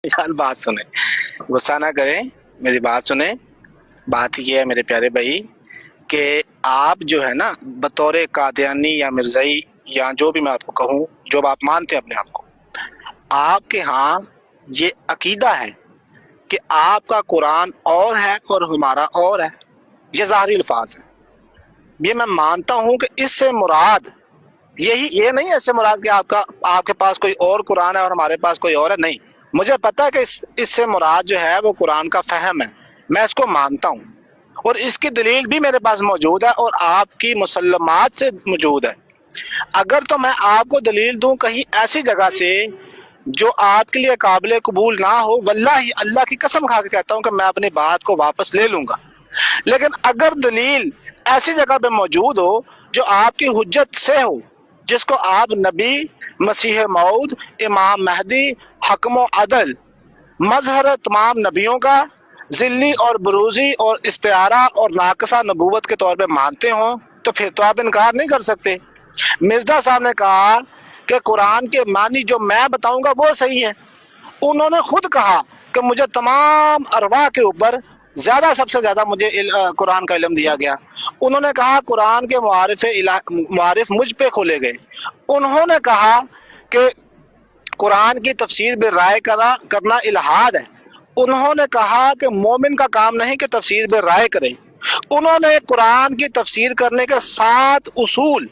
यार बात सुने, गुस्सा ना करें, मेरी बात सुने। बात ये है मेरे प्यारे भाई कि आप जो है ना बतौर कादियानी या मिर्जाई या जो भी मैं आपको कहूँ, जो आप मानते हैं अपने आप को, आपके यहाँ ये अकीदा है कि आपका कुरान और है और हमारा और है, ये ज़ाहिरी अल्फाज है। ये मैं मानता हूँ कि इससे मुराद यही ये नहीं है, इससे मुराद कि आपके पास कोई और कुरान है और हमारे पास कोई और है, नहीं। मुझे पता है कि इससे मुराद जो है वो कुरान का फहम है, मैं इसको मानता हूँ और इसकी दलील भी मेरे पास मौजूद है और आपकी मुसल्लमात से मौजूद है। अगर तो मैं आपको दलील दूं कहीं ऐसी जगह से जो आपके लिए काबिल कबूल ना हो, वल्लाही अल्लाह की कसम खा के कहता हूँ कि मैं अपनी बात को वापस ले लूंगा। लेकिन अगर दलील ऐसी जगह पे मौजूद हो जो आपकी हुज्जत से हो, जिसको आप नबी, मसीह मौद, इमाम महदी, हकम अदल, मजहर तमाम नबियों का जिल्ली और बरूजी और इस्तिआरा और नाकसा नबूवत के तौर पे मानते हो, तो फिर तो आप इनकार नहीं कर सकते। मिर्जा साहब ने कहा कि कुरान के मानी जो मैं बताऊंगा वो सही है। उन्होंने खुद कहा कि मुझे तमाम अरवा के ऊपर सबसे ज्यादा मुझे कुरान का इल्म दिया गया। उन्होंने कहा कुरान के मुआरिफ मुझ पे खोले गए। उन्होंने कहा कि कुरान की तफसीर में राय करना इल्हाद है। उन्होंने कहा कि मोमिन का काम नहीं कि तफसीर में राय करे। उन्होंने कुरान की तफसीर करने के 7 उसूल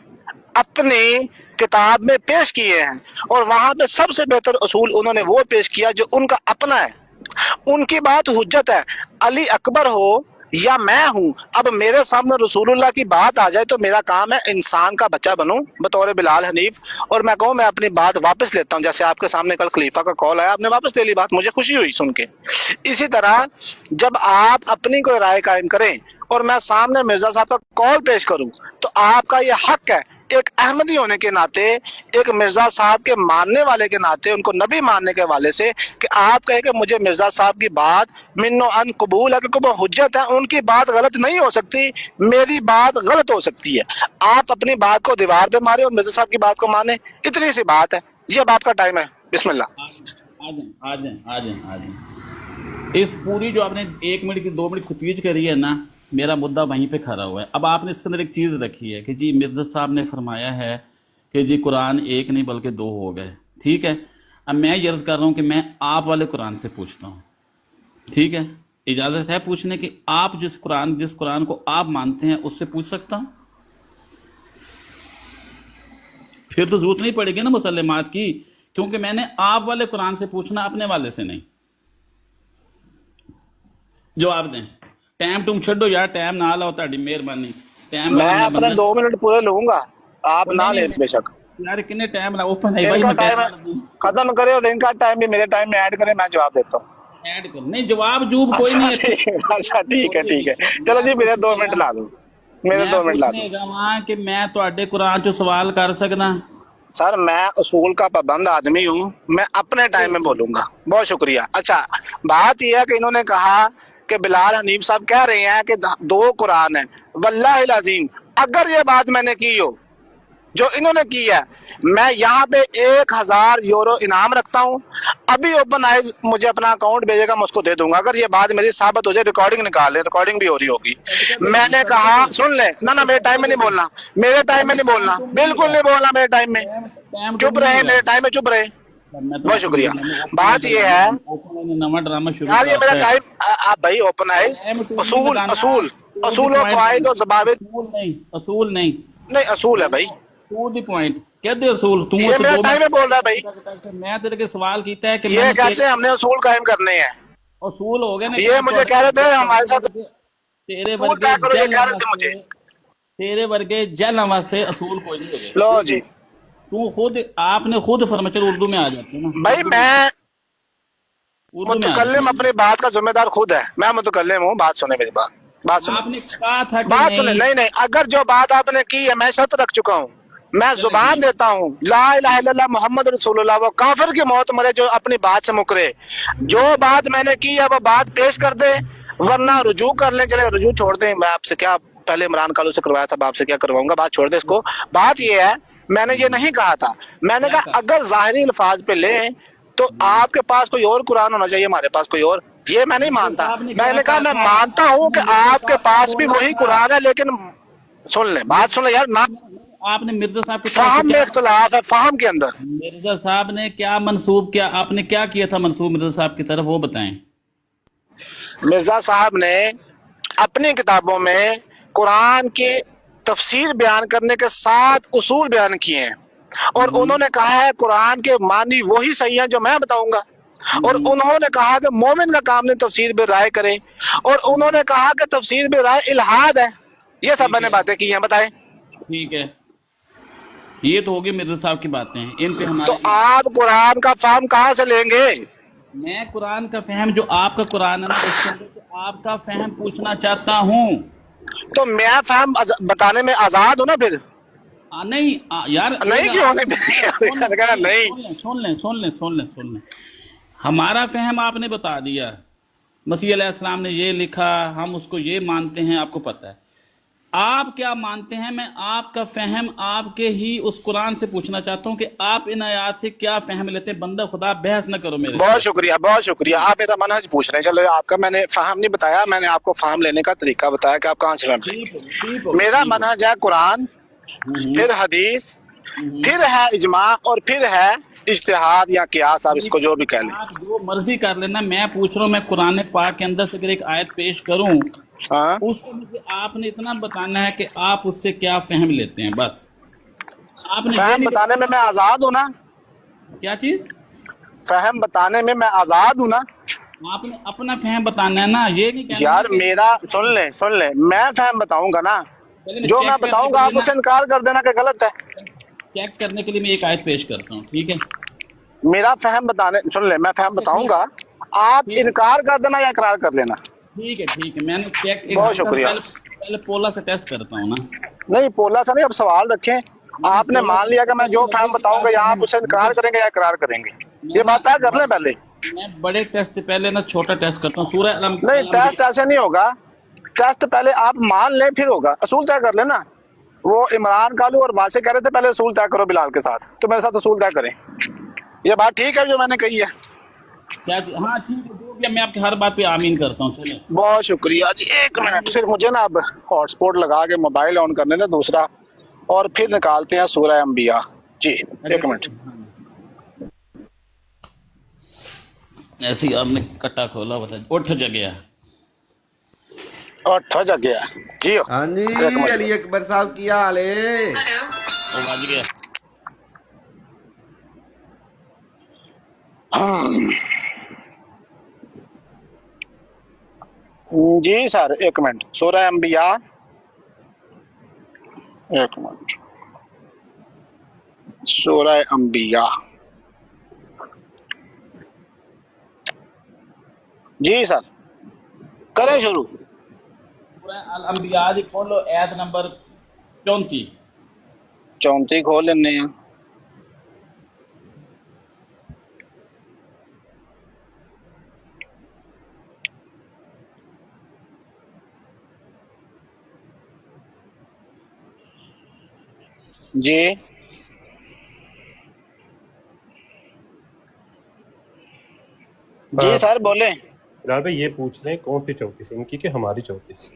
अपने किताब में पेश किए हैं और वहां पे सबसे बेहतर उसूल उन्होंने वो पेश किया जो उनका अपना है, उनकी बात हुज्जत है। अली अकबर हो या मैं हूं, अब मेरे सामने रसूलुल्लाह की बात आ जाए तो मेरा काम है इंसान का बच्चा बनूं बतौर बिलाल हनीफ और मैं कहूं मैं अपनी बात वापस लेता हूं। जैसे आपके सामने कल खलीफा का कॉल आया, आपने वापस ले ली बात, मुझे खुशी हुई सुन के। इसी तरह जब आप अपनी कोई राय कायम करें और मैं सामने मिर्जा साहब का कॉल पेश करूं तो आपका ये हक है एक अहमदी होने के नाते, एक मिर्जा साहब के मानने वाले के नाते, उनको नबी मानने के वाले से, कि आप कहें कि मुझे मिर्जा साहब की बात मिन्नो अन कबूल है क्योंकि वो हुज्जत है, उनकी बात गलत नहीं हो सकती, मेरी बात गलत हो सकती है। आप अपनी बात को दीवार पे मारे और मिर्जा साहब की बात को माने, इतनी सी बात है। ये अब आपका टाइम है, बिस्मिल्लाह। आ जाए। इस पूरी जो आपने 1 मिनट की 2 मिनट की स्पीच करी है ना, मेरा मुद्दा वहीं पे खड़ा हुआ है। अब आपने इसके अंदर एक चीज़ रखी है कि जी मिर्जा साहब ने फरमाया है कि जी कुरान एक नहीं बल्कि 2 हो गए, ठीक है। अब मैं ये अर्ज़ कर रहा हूँ कि मैं आप वाले कुरान से पूछता हूँ, ठीक है, इजाज़त है पूछने की? आप जिस कुरान को आप मानते हैं उससे पूछ सकता हूँ? फिर तो जरूरत नहीं पड़ेगी ना मुसल्लमात की, क्योंकि मैंने आप वाले कुरान से पूछना, अपने वाले से नहीं। जवाब दें। टाइम तुम छो यार, टाइम ना लाओ, ताड़ी मेहरबानी। टाइम मैं अपने 2 मिनट पूरे लूंगा, आप ना ले बेशक। यार कितने टाइम ला ओपन है भाई, इनका मैं टाइम खत्म करे और इनका टाइम भी मेरे टाइम में ऐड करे, मैं जवाब देता हूँ। ऐड कर नहीं, जवाब जूब कोई नहीं है। अच्छा ठीक है, चलो जी मेरे 2 मिनट ला दो, मेरे 2 मिनट ला दो। वहां कि मैं तुहाडे कुरान चो सवाल कर सकदा? सर मैं उसूल का पाबंद आदमी हूँ, मैं अपने टाइम में बोलूंगा। बहुत शुक्रिया। अच्छा बात यह है कि इन्होंने कहा कि बिलाल हनीफ साहब कह रहे हैं कि 2 कुरान है। वल्लाहिल अज़ीम अगर ये बात मैंने की हो जो इन्होंने की है, मैं यहाँ पे 1000 यूरो इनाम रखता हूँ। अभी ओपन आइज मुझे अपना अकाउंट भेजेगा, मैं उसको दे दूंगा। अगर ये बात मेरी साबित हो जाए, रिकॉर्डिंग निकाल ले, रिकॉर्डिंग भी हो रही होगी। मैंने कहा सुन ले ना मेरे टाइम में नहीं बोलना, मेरे टाइम में नहीं बोलना, बिल्कुल नहीं बोलना मेरे टाइम में। चुप रहे, मेरे टाइम में चुप रहे। बहुत शुक्रिया। बात ये है नवा ड्रामा शुरू यार, ये मेरा टाइम। आप भाई ओपन आइज, असूल असूल असूल और क़वाइद और ज़वाबित नहीं असूल है भाई। टू द पॉइंट कहते असूल। तू ये मेरा टाइम में बोल रहा है भाई। मैं तेरे के सवाल कीता है कि ये कहते हैं हमने असूल कायम करने हैं। असूल हो गए ना, ये मुझे कह रहे थे हमारे साथ तेरे वर्गे जहलां वास्ते असूल कोई नहीं होगे। लो जी तू खुद आपने खुद फरमाया, उर्दू में आ जाते ना भाई। मैं मुतकल्लिम अपनी बात का जिम्मेदार खुद है, मैं मुतकल्लिम हूँ। बात सुने मेरी बात सुने, आपने कहा था कि बात सुने। नहीं अगर जो बात आपने की है, मैं शर्त रख चुका हूँ, मैं जुबान देता हूँ ला इलाहा इल्लल्लाह मोहम्मद रसूलुल्लाह। वो काफिर की मौत मरे जो अपनी बात से मुकरे। जो बात मैंने की है वो बात पेश कर दे, वरना रुजू कर ले। चले रुजू छोड़ दे, मैं आपसे क्या पहले इमरान कालू से करवाया था, आपसे क्या करवाऊंगा, बात छोड़ दे इसको। बात ये है, मैंने ये नहीं कहा था। मैंने कहा अगर ज़ाहिरी अल्फाज पे ले تو آپ کے پاس کوئی اور قرآن ہونا چاہیے، ہمارے پاس کوئی اور، یہ میں نہیں مرزا مانتا۔ صاحب نے میں کیا نے کہا کہا میں تھا؟ مانتا ہوں کہ مرزا آپ کے صاحب نے پاس بھی بولا وہی تھا، قرآن ہے، لیکن سن لیں بات، سن لیں یار، نہ آپ نے مرزا صاحب کی طرف سے فہم میں کیا، اختلاف ہے، فہم کے اندر۔ مرزا صاحب نے کیا منسوب کیا، آپ نے کیا کیا تھا منسوب مرزا صاحب کی طرف، وہ بتائیں۔ مرزا صاحب نے اپنی کتابوں میں قرآن کی تفسیر بیان کرنے کے 7 اصول بیان کیے ہیں، اور انہوں نے کہا ہے قرآن کے معنی وہی صحیح ہیں جو میں بتاؤں گا، اور انہوں نے کہا کہ مومن کا کام نہیں تفسیر بے رائے کرے، اور انہوں نے کہا کہ تفسیر بے رائے الہاد ہے۔ یہ سب میں ٹھیک نے ہے، باتیں کی ہیں، بتائیں۔ ٹھیک ہے، یہ تو ہوگی مرزا صاحب کی باتیں، ان پہ تو ہمارے، آپ قرآن کا فہم کہاں سے لیں گے؟ میں قرآن کا فہم جو آپ کا قرآن ہے نا اس کے اندر سے آپ کا فہم پوچھنا چاہتا ہوں۔ تو میں فہم بتانے میں آزاد ہوں نا پھر؟ نہیں یار، نہیں ایک کیوں آپ نہیں؟ نے میں کہا نہیں۔ سن لیں، ہمارا فہم آپ نے بتا دیا، مسیح علیہ السلام نے یہ لکھا، ہم اس کو یہ مانتے ہیں، آپ کو پتہ ہے۔ آپ کیا مانتے ہیں؟ میں آپ کا فہم آپ کے ہی اس قرآن سے پوچھنا چاہتا ہوں کہ آپ ان آیات سے کیا فہم لیتے ہیں۔ بندہ خدا بحث نہ کرو میرے بہت ساتھ۔ شکریہ، بہت شکریہ، آپ میرا منہج پوچھ رہے ہیں، چلو آپ کا میں نے فہم نہیں بتایا، میں نے آپ کو فہم لینے کا طریقہ بتایا کہ آپ کہاں سے فہم ٹھیک لیں۔ ہو ٹھیک ہو میرا منہج ہے قرآن، پھر حدیث، پھر ہے اجماع، اور پھر ہے اجتہاد یا قیاس، آپ اس کو جو بھی کہہ لیں۔ آپ جو مرضی کر لینا، میں پوچھ رہا ہوں، میں قرآن پاک کے اندر سے اگر ایک آیت پیش کروں، ہاں، اس کو مجھے آپ نے اتنا بتانا ہے کہ آپ اس سے کیا فہم لیتے ہیں، بس۔ آپ نے یہ فہم نہیں بتانے میں بتانا میں آزاد ہوں نا، کیا چیز، فہم بتانے میں میں آزاد ہوں نا۔ آپ نے اپنا فہم بتانا ہے نا، یہ نہیں کہنا نا یار کہ میرا سن لیں، میں فہم بتاؤں گا نا، پہلے میں جو میں چیک کرنے بتاؤں کے گا لیے آپ نا، اسے انکار کر دینا کہ غلط ہے۔ چیک کرنے کے لیے میں ایک آیت پیش کرتا ہوں، ٹھیک ہے؟ میرا فہم بتانے، سن لیں، میں فہم بتاؤں ٹھیک گا، آپ ٹھیک انکار کر دینا یا اقرار کر لینا۔ ٹھیک ہے، میں نے چیک ایک بہت ہلکا سا شکریہ۔ پہلے پولا سے ٹیسٹ کرتا ہوں نا۔ نہیں پولا سا نہیں، اب سوال رکھیں، نہیں آپ نے پولا مان لیا کہ میں پہلے جو لگے فہم کہ بتاؤں بات گا، یا سمجھ آپ اسے مجھے، انکار کریں گے یا اقرار کریں گے، میں یہ نا بات طے کر لیں پہلے۔ میں بڑے ٹیسٹ سے پہلے نا چھوٹا ٹیسٹ کرتا ہوں، سورہ نہیں ٹیسٹ ایسے نہیں ہوگا، ٹیسٹ پہلے آپ مان لیں پھر ہوگا، اصول طے کر لینا۔ وہ عمران کالو اور باسے کہہ رہے تھے پہلے اصول طے کرو بلال کے ساتھ، تو میرے ساتھ اصول طے کریں۔ یہ بات ٹھیک ہے جو میں نے کہی ہے؟ ہاں ٹھیک ہے، جو بھی ہے، میں آپ کی ہر بات پہ آمین کرتا ہوں، چلیں۔ بہت شکریہ جی، ایک منٹ پھر مجھے نا اب ہاٹ سپوٹ لگا کے موبائل آن کرنے دیں دوسرا، اور پھر نکالتے ہیں سورہ انبیاء۔ جی ایک منٹ۔ ایسے ہی آپ نے کٹا کھولا ہوا تھا، اٹھ جگیا، اور ٹھا گیا جی، ہاں جی، ایک منٹ۔ علی اکبر صاحب کیا حال ہے؟ وہ بج گیا۔ جی سر ایک منٹ، سورہ انبیاء، ایک منٹ، سورہ انبیاء، جی سر کریں شروع۔ سورہ الانبیاء دی کھولو، آیت نمبر 34۔ 34 کھول لینے ہیں۔ جی جی سر بولیں۔ بلال بھائی یہ پوچھ لیں کون سی 34، ان کی کہ ہماری 34؟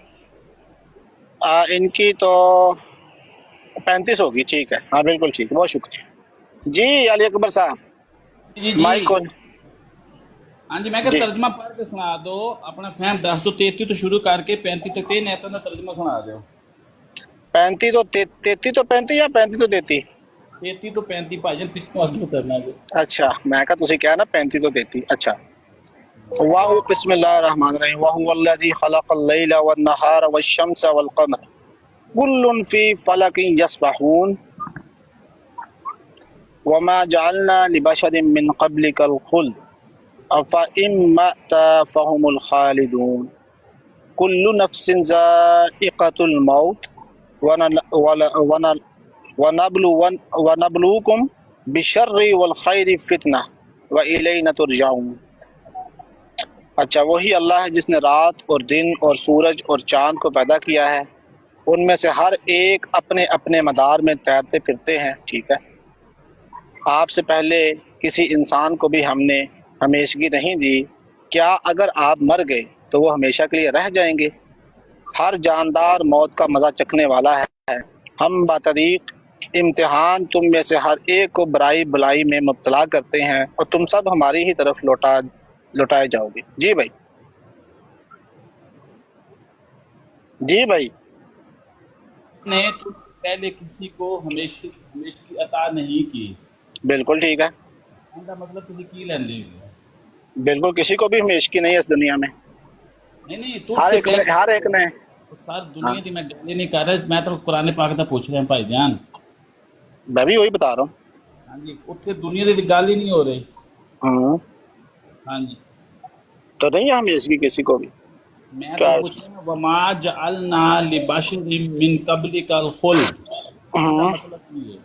ان کی تو 35 ہوگی، ٹھیک ہے، ہاں بالکل ٹھیک، بہت شکریہ جی علی اکبر صاحب، جی مائک کو۔ ہاں جی، میں کہ جی ترجمہ پڑھ کے سنا دو، اپنا فہم دس دو، 33 تو شروع کر کے 35 تک 3 آیتوں کا ترجمہ سنا دو۔ 35 تو 33 تو 35 یا 35 تو 33؟ 33 تو 35 بھائی جان، پچھوں آگے کرنا جو۔ اچھا میں کہا تسی کیا نا 35 تو 33، اچھا۔ واہ بسم اللہ الرحمن الرحیم، وَهُوَ الَّذِي خَلَقَ اللَّيْلَ وَالنَّهَارَ وَالشَّمْسَ وَالْقَمَرَ كُلٌّ فِي فَلَكٍ يَسْبَحُونَ وَمَا جَعَلْنَا لِبَشَرٍ مِّن قَبْلِكَ الْخُلْدَ أَفَإِن مَّتَّ فَهُمُ الْخَالِدُونَ كُلُّ نَفْسٍ ذَائِقَةُ الْمَوْتِ وَنَبْلُوكُم بِالشَّرِّ وَالْخَيْرِ فِتْنَةً وَإِلَيْنَا تُرْجَعُونَ۔ اچھا وہی اللہ ہے جس نے رات اور دن اور سورج اور چاند کو پیدا کیا ہے، ان میں سے ہر ایک اپنے اپنے مدار میں تیرتے پھرتے ہیں، ٹھیک ہے۔ آپ سے پہلے किसी इंसान को भी हमने हमेशगी नहीं दी, क्या अगर आप मर गए तो वो हमेशा के लिए रह जाएंगे? हर जानदार मौत का मजा चखने वाला है। हम बातरीक इम्तिहान तुम में से हर एक को बुराई भलाई में मुब्तला करते हैं और तुम सब हमारी ही तरफ लौटाए जाओगे। जी भाई, जी भाई। ने तो पहले किसी को हमेशगी अता नहीं की। बिल्कुल ठीक है, ਇਹਦਾ मतलब ਤੁਸੀਂ ਕੀ ਲੈਂਦੇ ਹੋ? बिल्कुल किसी को भी हमेशगी नहीं है इस दुनिया में। नहीं हर तुझसे एक ने, हर एक ने। सारी दुनिया की मैं गल नहीं कर रहा, मैं तो कुरान पाक ਦਾ ਪੁੱਛ ਰਿਹਾ ਭਾਈਜਾਨ। मैं भी वही बता रहा हूँ। ਹਾਂਜੀ, ਉੱਥੇ ਦੁਨੀਆ ਦੀ ਗੱਲ ਹੀ ਨਹੀਂ ਹੋ ਰਹੀ। ਹਾਂਜੀ, तो नहीं है हमेशगी किसी को भी। मैं क्या तो पूछ रहा हूँ वमा जअलना लिबशरिन मिन कब्लिकल खुल्द, इसका मतलब ਕੀ है?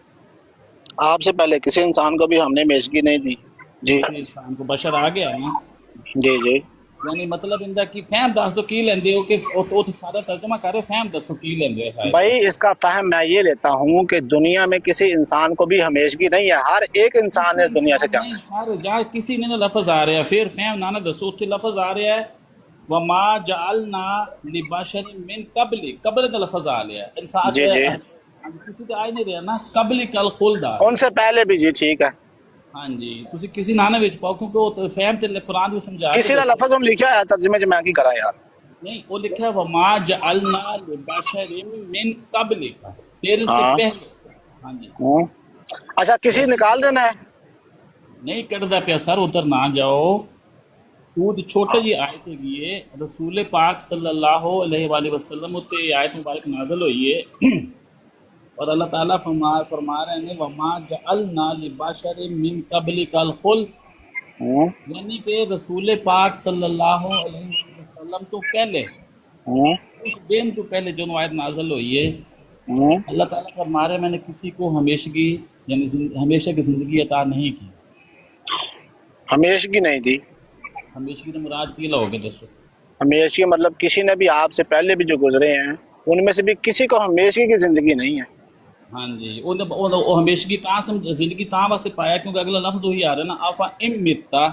आपसे पहले किसी इंसान को भी हमने हमेशगी नहीं दी। जी ਕਿਸੇ ਇਨਸਾਨ को बशर आ गया ना, जी जी। यानी मतलब इंदा की फहम दस दो की लेंदे हो कि ਉਹ ਸਾਰਾ ਤਰਜਮਾ ਕਰ ਰਹੇ फहम दसो की लेंदे हो शायद। भाई इसका फहम मैं ये लेता हूँ कि दुनिया में किसी इंसान को भी हमेशगी नहीं है, हर एक इंसान है इस दुनिया से जाना। नहीं सर, या किसी ने ना लफ्ज आ रहा है, फिर फहम ना दसो, उत्थे लफ्ज आ रहा है वमा जअलना लिबशरिन मिन कबली, कबल का लफ्ज आ रहा है इंसान जी जी। किसी तो आ ही नहीं रहा ना, कबली कल खुल्द आ। उनसे पहले भी जी ठीक है। हाँ जी, तुसी किसी ना विच पाओ क्योंकि वो तो फहम ते कुरान में समझा के किसी ने लफ्ज हम लिखा है तर्जुमे च, मैं की करा यार। नहीं, वो लिखा है वमा जअलना लिबशरिन मिन कबलिका, तेरे से हाँ। पहले। हाँ जी, अच्छा किसी निकाल देना है? नहीं कटदा पे सर, उधर ना जाओ। तू तो छोटे जी आयत है, रसूल पाक सल्लल्लाहु अलैहि वसल्लम उत्ते आयत मुबारक नाज़िल हुई है और अल्लाह ताला फरमा रहे हैं वमा जअलना लिबशरिन मिन कबलिकल खुल्द, यानी कि रसूल पाक सल्लल्लाहु अलैहि वसल्लम तो पहले, उस दिन तो पहले जो आयत नाज़िल हुई है, अल्लाह ताला फरमा रहे हैं मैंने किसी को हमेशगी यानी हमेशा की ज़िंदगी अता नहीं की। हमेशगी नहीं दी। हमेशगी तो मुराद की लोगे दसो? हमेशगी मतलब किसी ने भी आपसे पहले भी जो गुजरे हैं उनमें से भी किसी को हमेशगी की जिंदगी नहीं है। हाँ जी, वो हमेशगी जिंदगी ता वास्ते पाया क्योंकि अगला लफ्ज वही आ रहा है ना, आफा इमिता,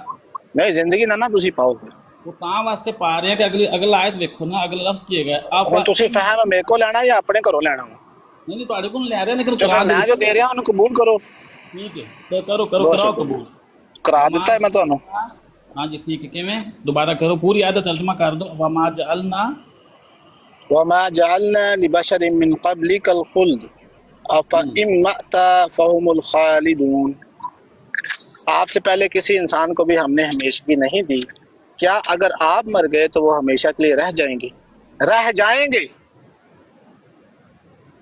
नहीं जिंदगी ना तुसी पाओ फिर। वो ता वास्ते पा रहे हैं कि अगला आयत देखो ना, अगला लफ्ज किया गया आफा। ਹੁਣ ਤੁਸੀਂ ਫਹਿਮ ਮੇਰੇ ਕੋਲ ਲੈਣਾ ਜਾਂ ਆਪਣੇ ਘਰੋਂ ਲੈਣਾ? नहीं ਤੁਹਾਡੇ ਕੋਲ ਲੈ ਰਹੇ ਨੇ ਕਿ ਤੇ ਫਿਰ ਮੈਂ ਜੋ ਦੇ ਰਿਹਾ ਉਹਨੂੰ ਕਬੂਲ ਕਰੋ। ठीक है, तो करो कराओ कबूल। करा ਦਿੱਤਾ ਹੈ मैं ਤੁਹਾਨੂੰ। हाँ जी ठीक है, किवें दोबारा करो, पूरी आयत तर्जुमा कर दो। वमा जअलना वमा जअलना लिबशरिन मिन क़ब्लिकल खुल्द अफ़इन मअता फ़हुमुल ख़ालिदून। आपसे पहले किसी इंसान को भी हमने हमेशगी नहीं दी, क्या अगर आप मर गए तो वो हमेशा के लिए रह जाएंगे? रह जाएंगे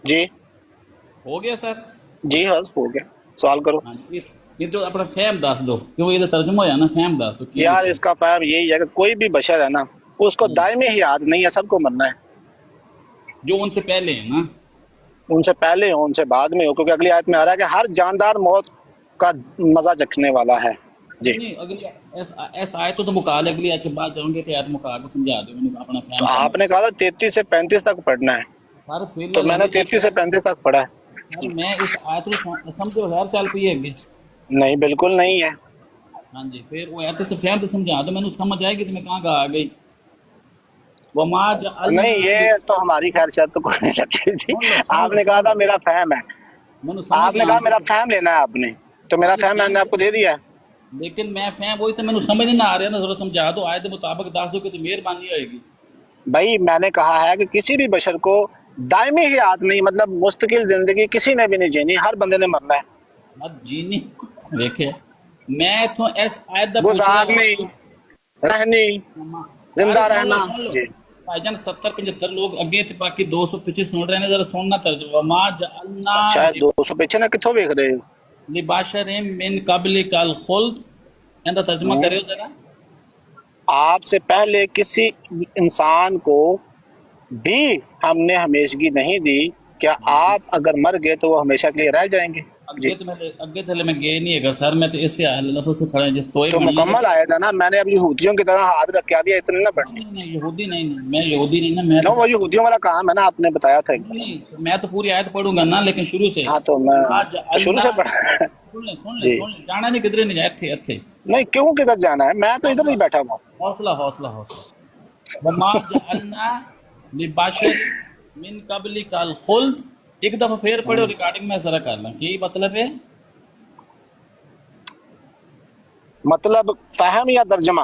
जी। हो गया सर? जी हाँ हो गया, सवाल करो। हाँ जी, ये जो अपना फहम दस दो क्योंकि ये तो तर्जुमा होया ना, फहम दस दो की यार इसका फहम यही है कि कोई भी बशर है ना उसको दायमी हयात नहीं है, सबको मरना है। जो उनसे पहले है ना, उनसे पहले हो उनसे बाद में हो, क्योंकि अगली आयत में आ रहा है कि हर जानदार मौत का मजा चखने वाला है जी। नहीं अगली ऐसा आयत तो मुका ले, अगली अच्छे बात जाऊंगे तो आयत मुका के समझा दो मैंने अपना तो फहम। आपने कहा था 33 से 35 तक पढ़ना है, सर फिर तो मैंने 33 से 35 तक पढ़ा है। सर मैं इस आयत को समझो गैर चल पई है नहीं बिल्कुल नहीं है। हाँ जी, फिर वो आयत से फहम तो समझा दो, मैंने समझ आएगी तो मैं कहाँ का आ गई। वमा जअलना, नहीं ये तो हमारी खैर शायद तो कोई नहीं लगती थी। आपने कहा था मेरा फहम है, मैंने समझ आपने कहा मेरा फहम लेना है आपने, तो मेरा फहम मैंने आपको दे दिया है। लेकिन मैं फहम वही तो मैंने समझ नहीं आ रहा ना, जरा समझा दो आयत के मुताबिक दस दो कि तो मेहरबानी होएगी। भाई मैंने कहा है कि किसी भी बशर को दायमी हयात नहीं, मतलब मुस्तकिल जिंदगी किसी ने भी नहीं जीनी, हर बंदे ने मरना है। मत जीनी देखे मैं इथों इस आयत दा गुजारनी, रहनी, जिंदा रहना जी। भाईजान 70-75 लोग अगे ते बाकी 200 पीछे सुन रहे हैं, जरा सुनना तर्जुमा। मा जअलना शायद 200 पीछे ना किथों देख रहे हो। लिबशरिन मिन कब्लिकल खुल्द, इनका तर्जुमा करियो जरा। आपसे पहले किसी इंसान को भी हमने हमेशगी नहीं दी, क्या आप अगर मर गए तो वो हमेशा के लिए रह जाएंगे? جی اگے تھلے میں گئے نہیں ہے سر میں تو اسی لفظ سے کھڑے جس توئے تو بنی ہے مکمل آیا تھا نا، میں نے اب یہودیوں کی طرح ہاتھ رکھ دیا، اتنے نہ پڑھنی۔ نہیں یہودی نہیں میں یہودی نہیں نا میں نو، تو وہ یہودیوں والا کام ہے نا، آپ نے بتایا تھا ایک بار۔ نہیں تو میں تو پوری آیت پڑھوں گا نا لیکن شروع سے ہاں تو میں وما تو شروع جعلنا سے پڑھا ہے۔ جی سن لیں جانا نہیں کدھر نہیں جائے تھے اتھے نہیں، کیوں کدھر جانا ہے، میں تو ادھر حوصلہ ہی بیٹھا ہوا ہوں۔ حوصلہ حوصلہ حوصلہ وما جعلنا لبشر من قبلک الخلد، ایک دفعہ پھر پڑھو ریکارڈنگ میں ذرا کر لیں یہی مطلب ہے مطلب فہم یا ترجمہ؟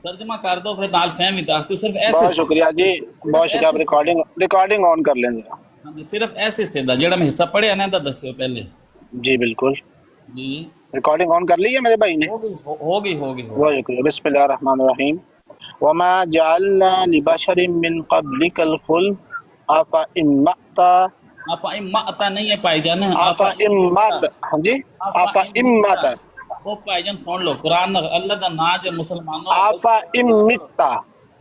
ترجمہ کر دو پھر نال فہمی دس صرف ایسے بہت سے شکریہ جی، صرف بہت شکریہ۔ آپ ایسے سے ریکارڈنگ آن کر لیں ذرا۔ ہاں جی صرف ایسے سے دا جڑا میں حصہ پڑھیا نا دا دسیو پہلے جی بالکل، جی ریکارڈنگ آن کر لی ہے میرے بھائی نے؟ ہو بہت گئی شکریہ۔ بسم اللہ الرحمن الرحیم۔ وما جعلنا لبشر من قبلک الخلد افإن مت افائم ماتا نہیں ہے پائی جان افإن مت، ہاں جی، افإن مت، وہ پائی جان سن لو قرآن اللہ دا نا جو مسلمانوں غلط افإن مت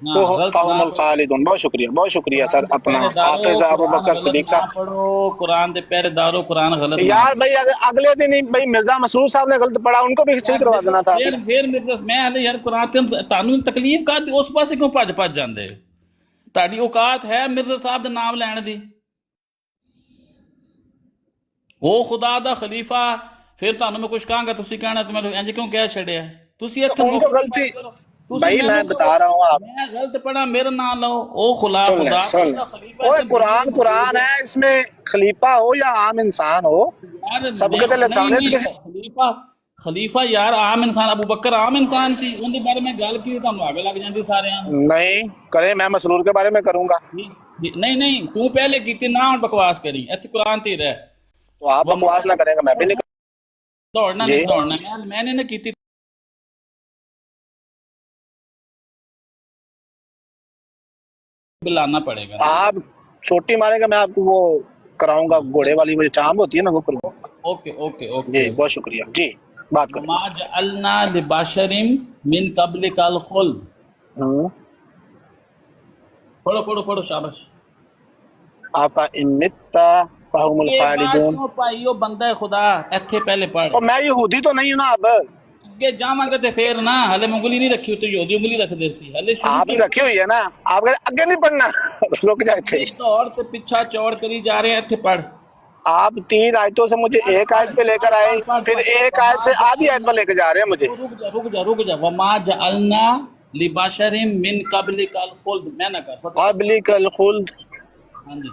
نہ غلط نہ فهم پڑھو الخالدون۔ بہت شکریہ، بہت شکریہ قرآن سر دے اپنا پہرے دارو حافظ ابو قرآن بکر غلط صدیق نہ صاحب۔ پڑھو قرآن دے پہرے دارو قرآن غلط نہ یار پڑھو بھائی اگلے دن ہی بھائی مرزا مسرور صاحب نے غلط پڑھا، ان کو بھی صحیح یار کروا دیکھو دینا تھا پھر۔ پھر میرے دس میں ہلے یار قرآن تے تانوں تکلیف کا اس پاسے کیوں بھج جاندے تہاڈی اوقات ہے مرزا صاحب دے نام لین دی وہ خدا دا خلیفہ پھر تانوں میں کچھ کہاں گا تسی کہنا تو میں انج کیوں کہہ چھڑیا تسی تو ایتھے ان کو موقف غلطی، پائی کرو تسی بھائی میں مینوں کہو بتا رہا ہوں آپ میں غلط پڑھا میرا نام لو او خلا سن لیں، خدا سن لیں۔ دا خلیفہ اوے تے قرآن قرآن ہے، اس میں خلیفہ ہو یا عام انسان ہو، یار سب کے تلے نہیں سامنے نہیں خلیفہ یار عام انسان ابو بکر عام انسان سی ان دے بارے میں گل کی تانوں آگے لگ جاندی سارے نہیں کریں، میں مسرور کے بارے میں کروں گا نہیں تو پہلے کیتی نہ ہن بکواس کری ایتھے قرآن تے رہ تو آپ وہ بکواس نہ کریں گا، میں بھی نہیں دوڑنا جی۔ نہیں دوڑنا میں نے کیتی بلانا پڑے گا آپ چھوٹی مارے گا، میں آپ کو وہ کراؤں گا گھوڑے والی وہ چامب ہوتی ہے نا، وہ کروں گا۔ اوکے اوکے اوکے جی بہت شکریہ جی، بات کریں۔ وما جعلنا لبشر من قبلک الخلد پڑھو شاباش افإن مت فهم یہ بات الخالدون۔ کیوں پائی ہو بندہ خدا ایتھے پہلے پڑھ اور میں یہودی تو نہیں ہوں نا اب، اگے جاواں گے تے پھر نہ ہلے انگلی نہیں رکھی تو یہودی انگلی رکھ دے سی ہلے شروع آپ تو نے رکھی ہوئی ہے نا، آپ کہتے اگے نہیں پڑھنا، رک جائے تھے۔ اگے دوڑ تے پیچھا چوڑ کری جا رہے ہیں ایتھے پڑھ آپ 3 آیتوں سے مجھے ایک آیت پہ لے کر آئے، پھر ایک آیت سے آدھی آیت پہ لے کے جا رہے ہیں مجھے۔ رک جا وما جعلنا لبشر من قبلک الخلد میں نہ کر فتح قبلک الخلد، ہاں جی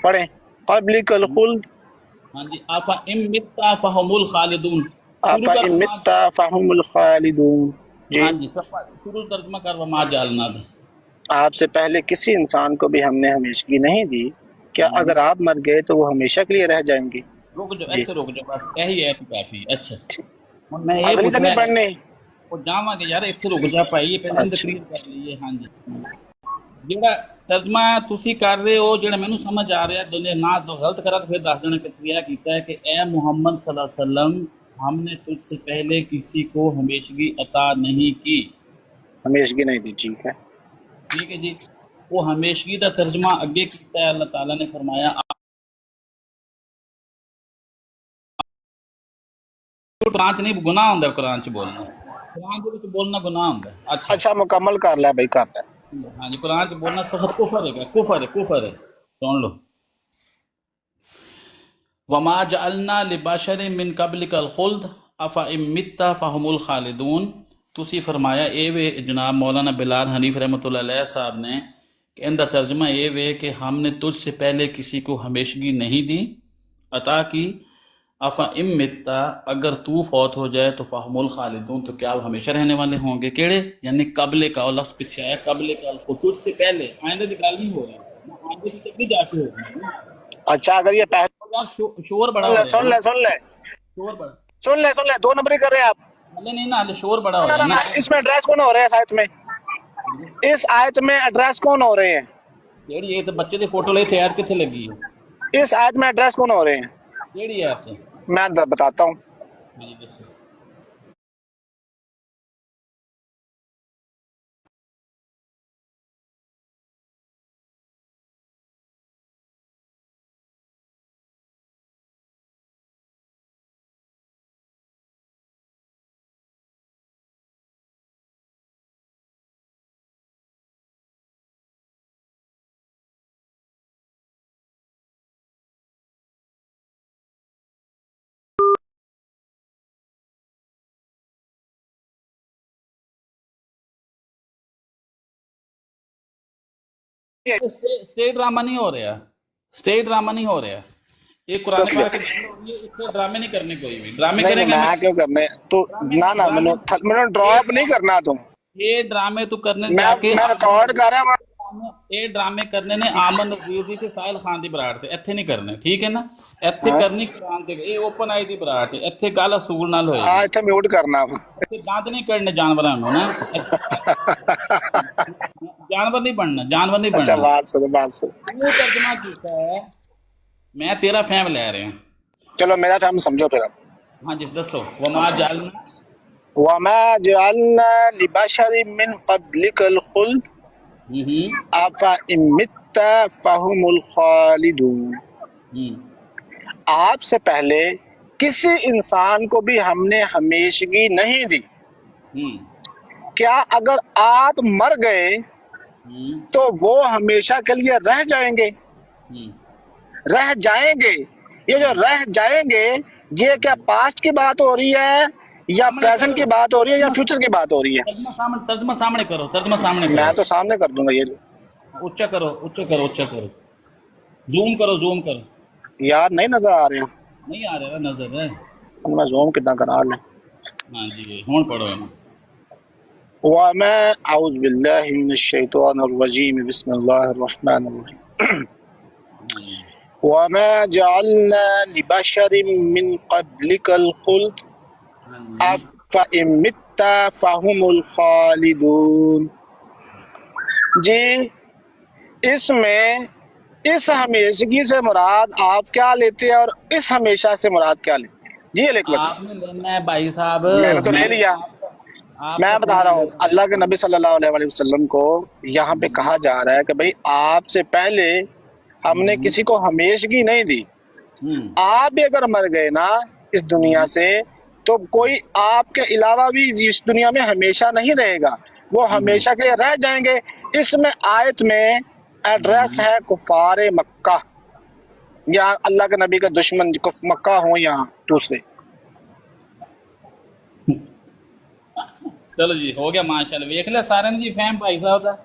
پڑھیں، قبلک الخلد ہاں جی آفا ام متا فہم الخالدون شروع کر افإن مت فهم الخالدون۔ جی، ہاں جی شروع ترجمہ کر وما جعلنا دے آپ سے پہلے کسی انسان کو بھی ہم نے ہمیشگی نہیں دی، کیا اگر آپ مر گئے تو وہ ہمیشہ کے لیے رہ جائیں گے؟ رک جاؤ جی، ایتھے رک جاؤ بس یہی ہے کافی اچھا ہن میں یہ اگلی تو پوچھنا نہیں ہے پڑھنی؟ وہ جاواں گے یار ایتھے رک جا پائی یہ پہلے اچھا کلیئر کر لیے ہاں جی جیڑا ترجمہ تسی کر رہے ہو جیڑا مینوں سمجھ آ رہا ہے دنیا نہ تو غلط کرا تو پھر دس دینا کہ تسی یہ کیتا ہے کہ اے محمد صلی اللہ علیہ وسلم ہم نے تجھ سے پہلے کسی کو ہمیشگی عطا نہیں کی ہمیشگی نہیں دی، ٹھیک ہے۔ ٹھیک ہے جی وہ ہمیشگی دا ترجمہ اگے کیتا ہے اللہ تعالیٰ نے فرمایا قرآن چ نہیں گناہ ہوندا ہے قرآن چ بولنا قرآن دے وچ بولنا گناہ ہوندا ہے اچھا اچھا مکمل کر لیا بھائی، کر لیا۔ ہاں جی قرآن چ بولنا سخت کفر ہے کفر ہے سن لو وما جعلنا لبشر من قبلک الخلد افإن مت فهم الخالدون تسی فرمایا اے وے جناب مولانا بلال حنیف رحمۃ اللہ علیہ صاحب نے کہ ان دا ترجمہ یہ وے کہ ہم نے تجھ سے پہلے کسی کو ہمیشگی نہیں دی عطا کی افإن مت اگر تو فوت ہو جائے تو فهم الخالدون تو کیا وہ ہمیشہ رہنے والے ہوں گے کیڑے یعنی قبل کا لفظ پیچھے آیا قبل کا تجھ سے پہلے آئندہ کی گل نہیں ہو رہی آئندہ کی تک بھی جا کے ہوگی اچھا اگر یہ پہلے شور بڑا ہو رہا ہے شور بڑا سن لیں 2 نمبر ہی کر رہے ہیں آپ۔ ہلے نہیں نا ہلے شور بڑا ہو نہ رہا ہے نا اس میں ایڈریس کون ہو رہے ہیں؟ اس آیت میں، اس آیت میں ایڈریس کون ہو رہے ہیں؟ جیڑی یہ تو بچے دی فوٹو لے تھے ایڈ کتنے لگی ہے اس آیت میں ایڈریس کون ہو رہے ہیں؟ جیڑی ایپ سے میں بتاتا ہوں۔ جی دسو स्टेट ड्रामा नहीं हो रहा, स्टेट ड्रामा नहीं हो रहा, ये कुरान तो पाक की इतने ड्रामे नहीं करने, कोई भी ड्रामे नहीं करेंगे मैं क्यों करने तू ना ना मैंने ड्रॉप नहीं करना तुम ये ड्रामे तू करने मैं जाके मैं रिकॉर्ड कर रहा हूं ਇਹ ਡਰਾਮੇ ਕਰਨੇ ਨੇ ਆਮਨ ਨਜ਼ੀਰ ਦੀ ਤੇ ਸਾਹਿਲ ਖਾਨ ਦੀ ਬਰਾੜ ਤੇ, ਇੱਥੇ ਨਹੀਂ ਕਰਨੇ, ਠੀਕ ਹੈ ਨਾ। ਇੱਥੇ ਕਰਨੀ ਕੁਰਾਨ ਤੇ, ਇਹ ਓਪਨ ਆਈ ਦੀ ਬਰਾੜ ਤੇ, ਇੱਥੇ ਗੱਲ ਅਸੂਲ ਨਾਲ ਹੋਏਗੀ। ਹਾਂ ਇੱਥੇ ਮਿਊਟ ਕਰਨਾ ਵਾ ਇੱਥੇ ਦੰਦ ਨਹੀਂ ਕੱਢਣੇ ਜਾਨਵਰਾਂ ਨੂੰ ਨਾ, ਜਾਨਵਰ ਨਹੀਂ ਬਣਨਾ, ਜਾਨਵਰ ਨਹੀਂ ਅੱਛਾ ਬਣਨਾ। ਬਾਤ ਸੁਣ ਉਹ ਤਰਜਮਾ ਕੀਤਾ ਹੈ, ਮੈਂ ਤੇਰਾ ਫਹਿਮ ਲੈ ਰਿਹਾ। चलो मेरा टाइम समझो फिर ਹਾਂਜੀ ਦੱਸो। ਵਮਾ ਜਾਲਨਾ वमा जअलना लिबशर मिन क़ब्लिकल खुल्द अफ़ा इन मित्ता फ़हुमुल ख़ालिदून। आपसे पहले किसी इंसान को भी हमने हमेशगी नहीं दी, क्या अगर आप मर गए तो वो हमेशा के लिए रह जाएंगे? रह जाएंगे, ये जो रह जाएंगे ये क्या पास्ट की बात हो रही है या प्रेजेंट की बात हो रही है या फ्यूचर की बात हो रही है? तर्जमा सामने करो, तर्जमा सामने मैं करो, तो सामने कर दूंगा ये ऊंचा करो, ऊंचा करो, ऊंचा करो, जूम करो, जूम करो। यार नहीं नजर आ रहे हैं नहीं आ रहा नजर है। मैं जूम कितना करा ले हाँ जी हुण पढ़ो इन्हूं। वमा अऊज़ु बिल्लाहि मिनश शैतानिर रजीम बिस्मिल्लाहिर रहमानिर रहीम वमा जअलना लिबशरिन मिन क़ब्लिकल खुल्द अफ़ा इन मित्ता फ़हुमुल ख़ालिदून। जी इसमें इस हमेशगी से मुराद आप क्या लेते हैं और इस हमेशा से मुराद क्या लेते हैं? ये लिख बस आपने लेना है भाई साहब, मैंने तो ले लिया। मैं बता रहा हूँ अल्लाह के नबी सल्लल्लाहु अलैहि वसल्लम को यहाँ पे कहा जा रहा है कि भाई आपसे पहले हमने किसी को हमेशगी नहीं दी, आप भी अगर मर गए ना इस दुनिया से तो कोई आपके अलावा भी इस दुनिया में हमेशा नहीं रहेगा, वो हमेशा के लिए रह जाएंगे। इसमें आयत में एड्रेस है कुफार मक्का, या अल्लाह के नबी का दुश्मन मक्का हो यहाँ दूसरे। चलो जी हो गया माशाल्लाह, वेख लिया सारे ने जी फहम भाई साहब का।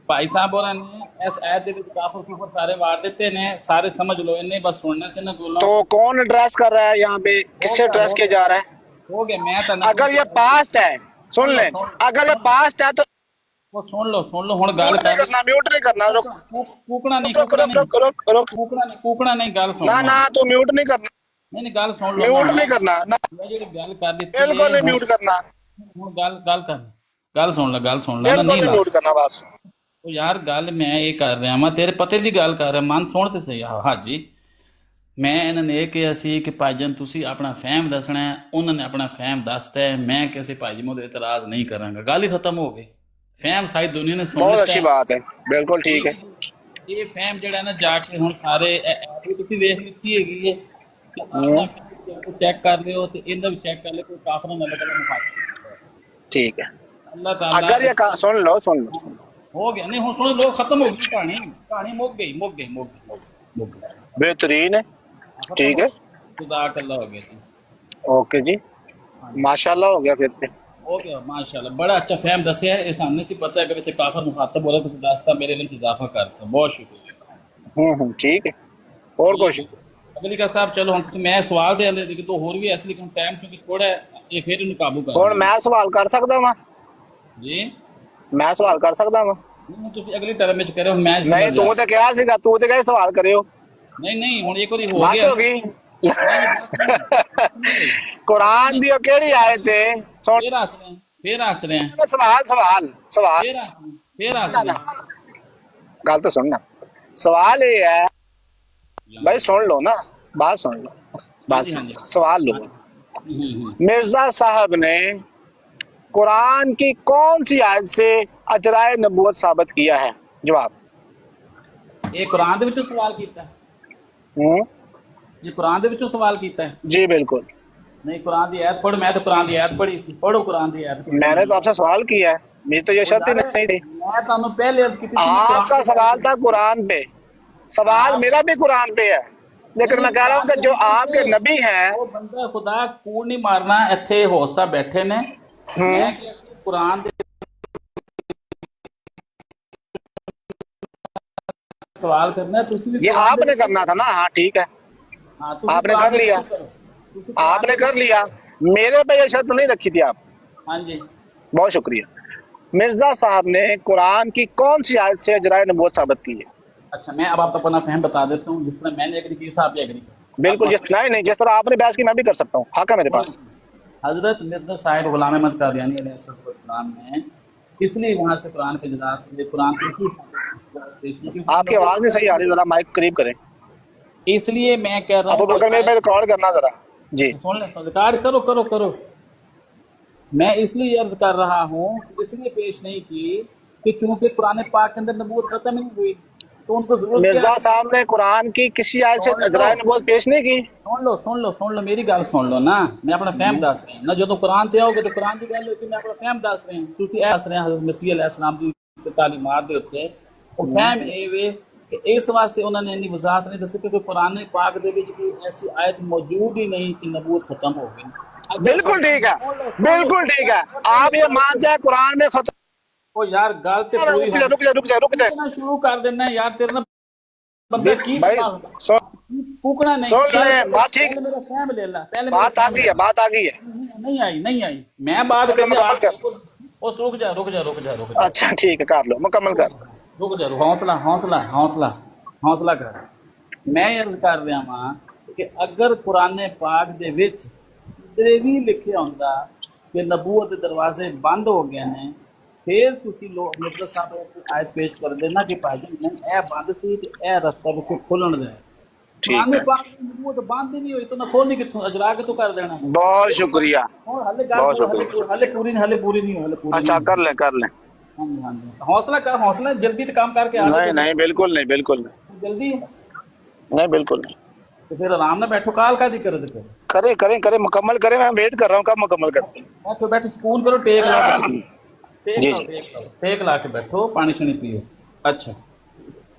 भाई साहब होਰਾਂ ਨੇ ਇਸ ਆਇਤ ਦੇ ਵਿੱਚ ਕਾਫਰ ਕੁਫਰ ਸਾਰੇ ਵਾਰ ਦਿੱਤੇ ਨੇ, ਸਾਰੇ समझ लो, इन्हें बस सुनने से ना बोलना। तो कौन एड्रेस कर रहा है यहाँ पे, किससे एड्रेस किया जा रहा है? हो गया मैं तो अगर ये पास्ट है सुन ले, अगर ये पास्ट है तो वो सुन लो हुण गल म्यूट नहीं करना, म्यूट नहीं करना, रुक कूकना नहीं, रुक रुक रुक रुक रुक कूकना नहीं, गल सुन ना ना तो म्यूट नहीं करना, नहीं गल सुन लो, म्यूट नहीं करना ना, मैं ਜਿਹੜੀ ਗੱਲ ਕਰ ਦਿੱਤੀ बिल्कुल नहीं म्यूट करना, ਹੁਣ ਗੱਲ कर, ਗੱਲ ਸੁਣ ਲੈ बिल्कुल नहीं नहीं ला। म्यूट करना बस। ਉਹ ਯਾਰ ਗੱਲ ਮੈਂ ਇਹ ਕਰ ਰਿਹਾ ਵਾਂ, ਤੇਰੇ ਪਤੇ ਦੀ ਗੱਲ ਕਰ ਰਿਹਾ, ਮਨ ਸੁਣ ਤੇ ਸਹੀ। ਹਾਜੀ ਮੈਂ ਇਹਨਾਂ ਨੇ ਇਹ ਕਿਹਾ ਸੀ ਕਿ ਭਾਈਜਾਨ ਤੁਸੀਂ ਆਪਣਾ ਫਹਿਮ ਦੱਸਣਾ ਹੈ, ਉਹਨਾਂ ਨੇ ਆਪਣਾ ਫਹਿਮ ਦੱਸਤਾ ਹੈ, ਮੈਂ ਕਿਸੇ ਭਾਈ ਜੀ ਮੋਦੇ ਇਤਰਾਜ਼ ਨਹੀਂ ਕਰਾਂਗਾ, ਗੱਲ ਹੀ ਖਤਮ ਹੋ ਗਈ। ਫਹਿਮ ਸਾਰੀ ਦੁਨੀਆ ਨੇ ਸੁਣ बहुत ਲਿੱਤਾ अच्छी ਹੈ। बात है, बिल्कुल ठीक है। ਇਹ ਫਹਿਮ ਜਿਹੜਾ ਨਾ ਜਾ ਕੇ ਹੁਣ ਸਾਰੇ ਐਪ ਵੀ ਤੁਸੀਂ ਵੇਖ ਲਿੱਤੀ ਹੈਗੀ ਹੈ, ਆਪਣਾ ਚੈੱਕ ਕਰ ਲਿਓ ਤੇ ਇਹਦਾ ਵੀ ਚੈੱਕ ਕਰ ਲਿਓ, ਕੋਈ ਕਾਫਰਾਂ ਨਾਲ ਗੱਲ ਮੁਖਾਤਬ ठीक है ਅੱਲਾਹ ਤਾਲਾ अगर ये सुन लो हो गया नहीं, सुन लोग खत्म हो गई कहानी, कहानी मुक गई। बेहतरीन है, ठीक है जज़ाक अल्लाह हो गया जी, ओके जी माशाल्लाह हो गया फिर पे। हो गया माशाल्लाह, बड़ा अच्छा फहम दसिया है, इस सामने से पता है कि इत्थे काफर मुखातब हो रहा है, दास्ता मेरे लिए इजाफा करता, बहुत शुक्रिया। ठीक है और कुछ अगली का साहब चलो हम मैं सवाल दे लेकिन तो होर भी ऐसे, लेकिन टाइम चूंकि थोड़ा है ये फिर इन्हें काबू कर और मैं सवाल कर सकदा वां? जी मैं सवाल कर सकदा वां? नहीं तुसी अगली टर्म में करे मैं नहीं तू तो क्या सीगा, तू तो क्या सवाल करियो, नहीं हुन एक बारी हो बस गया हो गई। कुरान दी केड़ी आयत है सुन, फिर हस रहे हैं सवाल सवाल सवाल फिर हस रहे हैं। गल तो सुनना, सवाल ये है भाई, सुन लो ना बात, सुन लो बात, सुन लो सवाल लो। मिर्जा साहब ने कुरान की कौन सी आयत से अजराए नबूवत साबित किया है? जवाब ये कुरान दे विचों सवाल कीता है, ये कुरान दे विचों सवाल कीता है? जी बिल्कुल नहीं कुरान दी आयत पढ़, मैं तो कुरान दी आयत पढ़ी सी, पढ़ो कुरान दी आयत। मैंने तो आपसे सवाल किया है, मेरी तो ये शर्त ही नहीं थी। मैं तानू पहले अर्ज की थी आपका सवाल था कुरान पे, सवाल मेरा भी कुरान पे है, लेकिन मैं कह रहा हूँ कि जो आपके नबी हैं, वो बंदा खुदा कूड़ नहीं मारना, इत्थे होस्ता बैठे ने, मैं कुरान दे सवाल करना है तुसी ये आपने करना था ना। हाँ ठीक है, हाँ तुसी आपने कुरान कर लिया, करो, तुसी कुरान आपने कर लिया, मेरे पे ये शर्त नहीं रखी थी आप। हाँ जी। बहुत शुक्रिया। मिर्जा साहब ने कुरान की कौन सी आयत से अजराय नबूवत साबित की है? अच्छा मैं अब आपको अपना फहम बता देता हूँ, जिस तरह मैंने एग्री किया था आप भी एग्री करो। बिल्कुल, जिस नहीं जिस तरह आपने बहस की मैं भी कर सकता हूँ, हक है मेरे पास। हजरत मिर्जा साहिब गुलाम अहमद कादियानी अलैहिस्सलाम ने इसलिए वहां से कुरान के इजलास से कुरान से आपकी आवाज नहीं सही आ रही, जरा माइक करीब करें। इसलिए मैं कह रहा अबू हूँ बकर में रिकॉर्ड करना जरा जी। सुन ले, रिकॉर्ड करो करो करो। मैं इसलिए अर्ज कर रहा हूँ कि इसलिए पेश नहीं की कि चूंकि कुरान पाक के अंदर नबूवत खत्म नहीं हुई तो उनको जरूरत क्या मिर्जा है? साहब ने कुरान की किसी आयत से अजराय नबूवत पेश नहीं की। सुन लो मेरी गल सुन लो ना, मैं अपना फहम दस रहा ना। जो कुरान ते आओगे तो कुरान की गल होगी, मैं अपना फहम दस रहा हूं। तुसी दस रहे हज़रत मसीह अलैहिस्सलाम दी तालीमात दे उत्ते ਉਹ फहम ਇਹ ਵੇ कि इस वास्ते उन्होंने इन्नी वजाहत नहीं दसी क्योंकि कुरान पाक दे विच कोई ऐसी आयत मौजूद ही नहीं कि नबूवत खत्म हो गई। बिल्कुल ठीक है, बिल्कुल ठीक है, आप ये मानते हैं कुरान में खत्म। ओ यार गल ते पूरी रुक जा शुरू कर देना यार, तेरे ना बंदा की भाई, फूकना नहीं। सुन ले बात, ठीक पहले मेरा फहम ले ला, पहले बात आ गई है, बात आ गई है। नहीं आई मैं बात करने मुकम्मल कर। ओ रुक जा। अच्छा ठीक है, कर लो, मुकम्मल कर। रुक जा, हौसला कर। मैं अर्ज कर रहा हां कि अगर कुरान पाक दे विच किधरे भी लिखिया हुंदा कि नबूवत दे दरवाजे बंद हो गए ने, फिर तुसी लोग मिर्जा साहब आयत पेश कर देना कि भाई नहीं ए बंद सी ते ए रास्ता बिल्कुल खोलण दे। कुरान पाक दी नबूवत बंद ही नहीं हुई तो ना खोलनी किथों, अजरा के तो कर देना। बहुत शुक्रिया, और हले बहुत शुक्रिया। हले पूरी नहीं। अच्छा कर ले। हाँ जी। हौसला जल्दी से काम करके आ जाओ। नहीं बिल्कुल नहीं जल्दी है नहीं, बिल्कुल नहीं। तो फिर आराम ना बैठो, काल का दिक्कत करो। करें मुकम्मल करें, मैं वेट कर रहा हूँ कब मुकम्मल करते हैं। बैठो सुकून करो, टेक ला के बैठो, पानी शानी पियो। अच्छा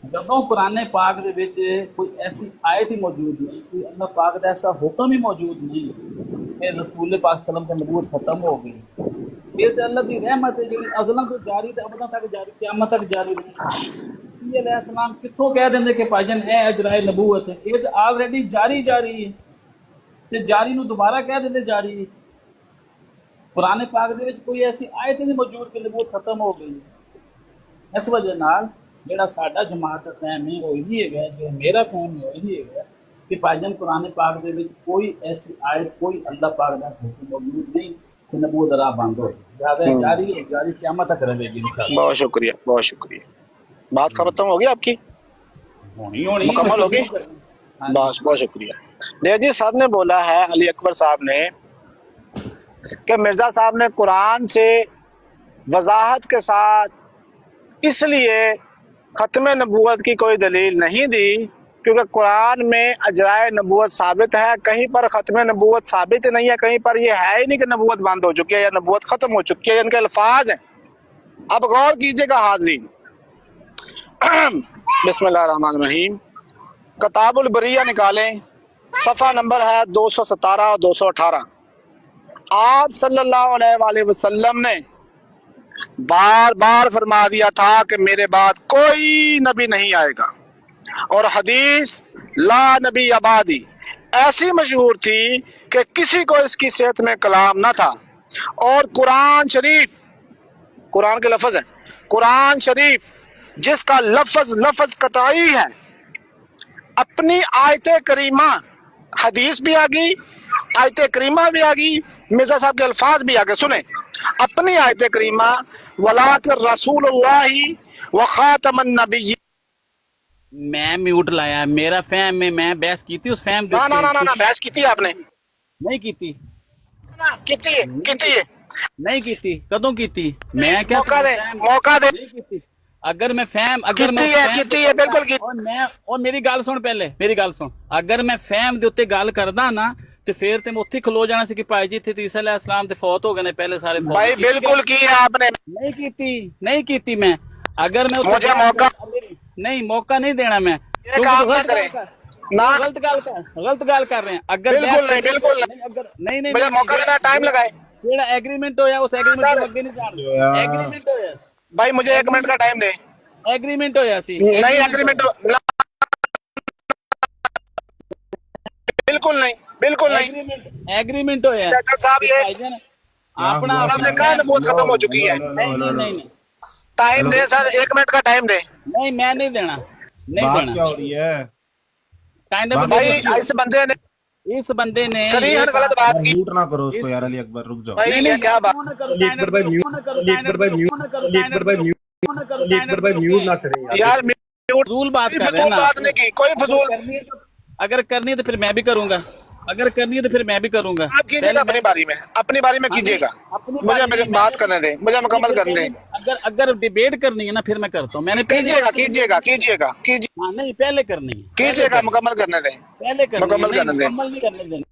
जदों कुरान पाक दे विच कोई ऐसी आयत ही मौजूद नहीं, कोई अल्लाह पाक दा ऐसा हुक्म ही मौजूद नहीं कि रसूल पाक सल्लम दी नबूवत खत्म हो गई। ये तो अल्लाह की रहमत है जिहड़ी अज़लां तो जारी ते अबदां तक जारी, क़यामत तक जारी रही। ये अलैहिस्सलाम कित्थों कह देंदे कि भाईजान ए अजराए नबूवत है, ये तो ऑलरेडी जारी है ते जारी नूं दोबारा कह देंदे जारी है। कुरान पाक दे विच कोई ऐसी आयत नहीं मौजूद कि नबूवत खत्म हो गई। इस वजह नाल जिहड़ा साडा जमात दा फहम है वही है, जो मेरा फहम है वही है कि भाईजान कुरान पाक दे विच कोई ऐसी आयत, कोई अल्लाह पाक दा हुक्म मौजूद नहीं कि नबूवत राह बंद हो गई। जारी क़यामत तक रहेगी इंशाअल्लाह। बहुत शुक्रिया। बात खत्म होगी आपकी, होनी मुकम्मल होगी। बस बहुत शुक्रिया। देखिए जी, सर ने बोला है, अली अकबर साहब ने, कि मिर्जा साहब ने कुरान से वजाहत के साथ इसलिए खत्म नबूवत की कोई दलील नहीं दी क्योंकि कुरान में अजराए नबूवत साबित है, कहीं पर खत्म नबूवत साबित नहीं है, कहीं पर ये है ही नहीं कि नबूवत बंद हो चुकी है या नबूवत खत्म हो चुकी है, इनके अल्फाज हैं। अब गौर कीजिएगा हाज़रीन, बिस्मिल्लाहिर्रहमानिर्रहीम, किताबुल बरिया निकालें, सफ़ा नंबर है 217 और 218। आप सल्लल्लाहु अलैहि वसल्लम ने बार बार फरमा दिया था कि मेरे बाद कोई नबी नहीं आएगा, और हदीस ला नबी अबादी ऐसी मशहूर थी कि किसी को इसकी सेहत में कलाम न था। और कुरान शरीफ, कुरान के लफ्ज है, कुरान शरीफ जिसका लफ्ज कतई है, अपनी आयत करीमा, हदीस भी आ गई, आयत करीमा भी आ गई, मिर्जा साहब के अल्फाज भी आ गए। सुने अपनी आयत करीमा, वलाकिन रसूलुल्लाहि व खातमन नबी। मैं म्यूट लाया, मेरा फहम में मैं बहस की थी उस फहम ना बहस की थी आपने? नहीं की थी, नहीं की थी। कदों की थी? मैं क्या मौका दे नहीं की थी। अगर मैं फहम, अगर मैं बिल्कुल, और मैं, और मेरी गल सुन, पहले मेरी गल सुन, अगर मैं फहम दे उत्ते गल करदा ना ते फिर ते मैं उत्थे खलो जाना सी कि भाई जी इत्थे तो ईसा अलैहिस्सलाम ते फौत हो गए ने पहले सारे। भाई बिल्कुल की है आपने, नहीं की थी मैं। अगर मैं मुझे मौका मौका नहीं देना मैं, गलत गल कर रहे हैं। अगर बिल्कुल नहीं, मुझे मौका देना, टाइम लगाए। एग्रीमेंट होया उस एग्रीमेंट को अगे नहीं जान, एग्रीमेंट होया भाई, मुझे 1 मिनट का टाइम दे। एग्रीमेंट होया सी नहीं एग्रीमेंट बिल्कुल नहीं, बिल्कुल नहीं। एग्रीमेंट होया डॉक्टर साहब ये भाईजान अपना आपने कहा नबूवत खत्म हो चुकी है। नहीं टाइम दे सर, 1 मिनट का टाइम दे। नहीं मैं नहीं देना, नहीं बात देना। क्या हो रही है? काइंड ऑफ भाई इस बंदे ने इस बंदे ने शरीहन गलत बात की। म्यूट ना करो उसको यार, अली अकबर रुक जाओ। भाई ये क्या बात? अली अकबर भाई म्यूट, अली अकबर भाई म्यूट, अली अकबर भाई म्यूट, अली अकबर भाई म्यूट ना करें यार। यार म्यूट फजूल बात कर रहे हैं फजूल ना। बात नहीं की, कोई फजूल। करनी है तो- अगर करनी है तो फिर मैं भी करूंगा, अगर करनी है तो फिर मैं भी करूंगा। आप कीजिएगा अपनी बारी में, अपनी बारी में कीजिएगा। अपनी मुझे बारी मेरी में बात करने दें, मुझे मुकम्मल करने दें। अगर अगर डिबेट करनी है ना फिर मैं करता हूँ। मैंने पहले कीजिएगा कीजिएगा कीजिएगा कीजिए हाँ नहीं पहले करनी है, कीजिएगा, मुकम्मल करने दें। पहले करनी है, मुकम्मल नहीं, करने दें। मुकम्मल नहीं करने देना।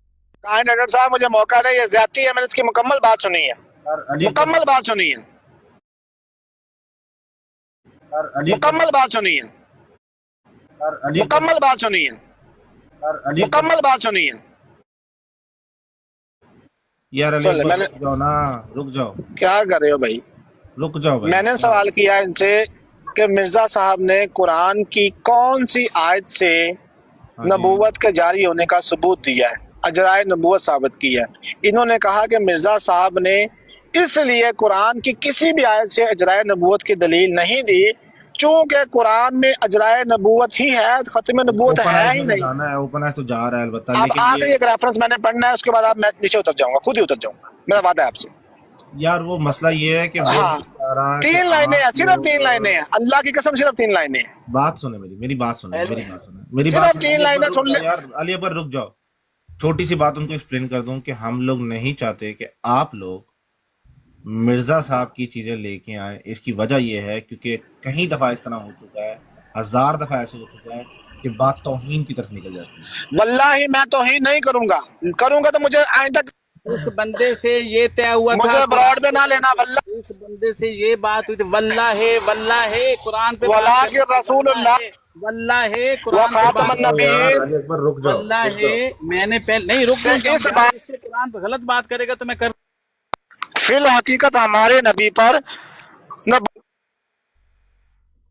कहा डॉक्टर साहब मुझे मौका दें, ये ज्यादती है, मैंने इसकी मुकम्मल बात सुनी है, अली मुकम्मल बात सुनी है, मुकम्मल बात सुनी है, मुकम्मल बात सुनी है, मुकम्मल बात सुनी है। यार अली सुन ले, अकबर मैंने- रुक जाओ ना, रुक जाओ, क्या कर रहे हो भाई? रुक जाओ भाई। मैंने सवाल किया इनसे कि मिर्जा साहब ने कुरान की कौन सी आयत से हाँ जी। नबूवत के जारी होने का सबूत दिया है, अजराए नबूवत साबित की है। इन्होंने कहा कि मिर्जा साहब ने इसलिए कुरान की किसी भी आयत से अजराए नबूवत की दलील नहीं दी चूंकि कुरान में अजराए नबूवत ही है, खत्म नबूवत ओपन है आइज ही में नहीं। जाना है, ओपन आइज तो जा रहा है अलबत्ता, अब लेकिन आखिरी ये एक रेफरेंस मैंने पढ़ना है, उसके बाद आप मैं नीचे उतर जाऊंगा, खुद ही उतर जाऊंगा, मेरा वादा है आपसे। यार वो मसला ये है कि वो हाँ, नहीं बता रहा कि 3 लाइनें हैं, आप सिर्फ लोग- 3 लाइनें हैं, अल्लाह की कसम सिर्फ 3 लाइनें हैं। बात सुने मेरी बात सुने, मेरी बात सुने, मेरी सिर्फ बात सुने। 3 लाइनें सुन ले। यार अली अकबर रुक जाओ, छोटी सी बात उनको एक्सप्लेन कर दूं कि हम लोग नहीं चाहते कि आप लोग मिर्जा साहब की चीजें लेके आए। इसकी वजह यह है क्योंकि कई दफा इस तरह हो चुका है, 1000 दफा ऐसे हो चुका है कि बात तौहीन की तरफ निकल जाती है। वल्लाही मैं तो ही नहीं करूंगा, करूंगा तो मुझे आइंदा उस बंदे से ये तय हुआ मुझे था, ब्रॉड में ना लेना। वल्लाह उस बंदे से ये बात हुई थी, वल्लाह है कुरान पे वला के रसूलुल्लाह वल्लाह है व कुरान पे खातमुन बात- नबी। यार अली अकबर रुक जाओ, वल्लाह रुक जाओ। है मैंने पहले नहीं रुक से जाऊं, इस बात- इससे कुरान पे गलत बात करेगा तो मैं कर फिल हकीकत हमारे नबी पर न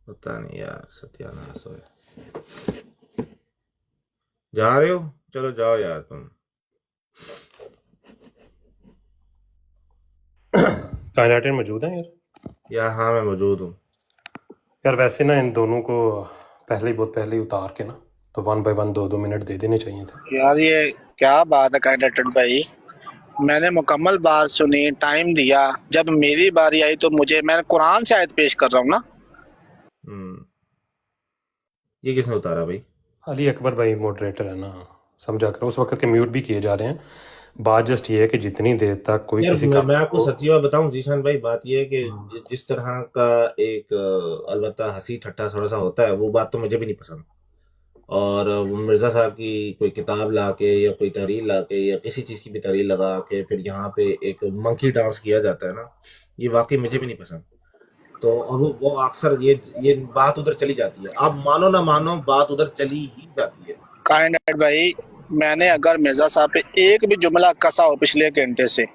पता नहीं यार, सत्यानाश हो। जा रहे हो? चलो जाओ यार तुम। कायनाटेड मौजूद हैं यार? यार हाँ मैं मौजूद हूँ। यार वैसे ना इन दोनों को बहुत पहले ही उतार के ना तो 1 बाय 1 2 मिनट दे देने चाहिए थे। यार ये क्या बात है कैंडिडेट भाई, मैंने मुकम्मल बात सुनी, टाइम दिया, जब मेरी बारी आई तो मैंने कुरान से आयत पेश कर रहा हूँ ना। ये किसने उतारा भाई? अली अकबर भाई मॉडरेटर है ना, समझा कर उस वक्त के म्यूट भी किए जा रहे हैं। बात जस्ट ये है कि जितनी देर तक कोई यार किसी का मैं आपको सच्ची बात बताऊं जीशान भाई, बात ये है कि जिस तरह का एक अलबत्ता हंसी ठट्टा थोड़ा सा होता है, वो बात तो मुझे भी नहीं पसंद। और वो मिर्जा साहब की कोई किताब ला के या कोई तहरीर ला के या किसी चीज़ की भी तहरीर लगा के फिर यहाँ पे एक मंकी डांस किया जाता है ना, ये वाकई मुझे भी नहीं पसंद। तो और वो अक्सर ये बात उधर चली जाती है, आप मानो ना मानो बात उधर चली ही जाती है। कैंडिडेट भाई मैंने अगर मिर्जा साहब पे एक भी जुमला कसा हो पिछले घंटे से,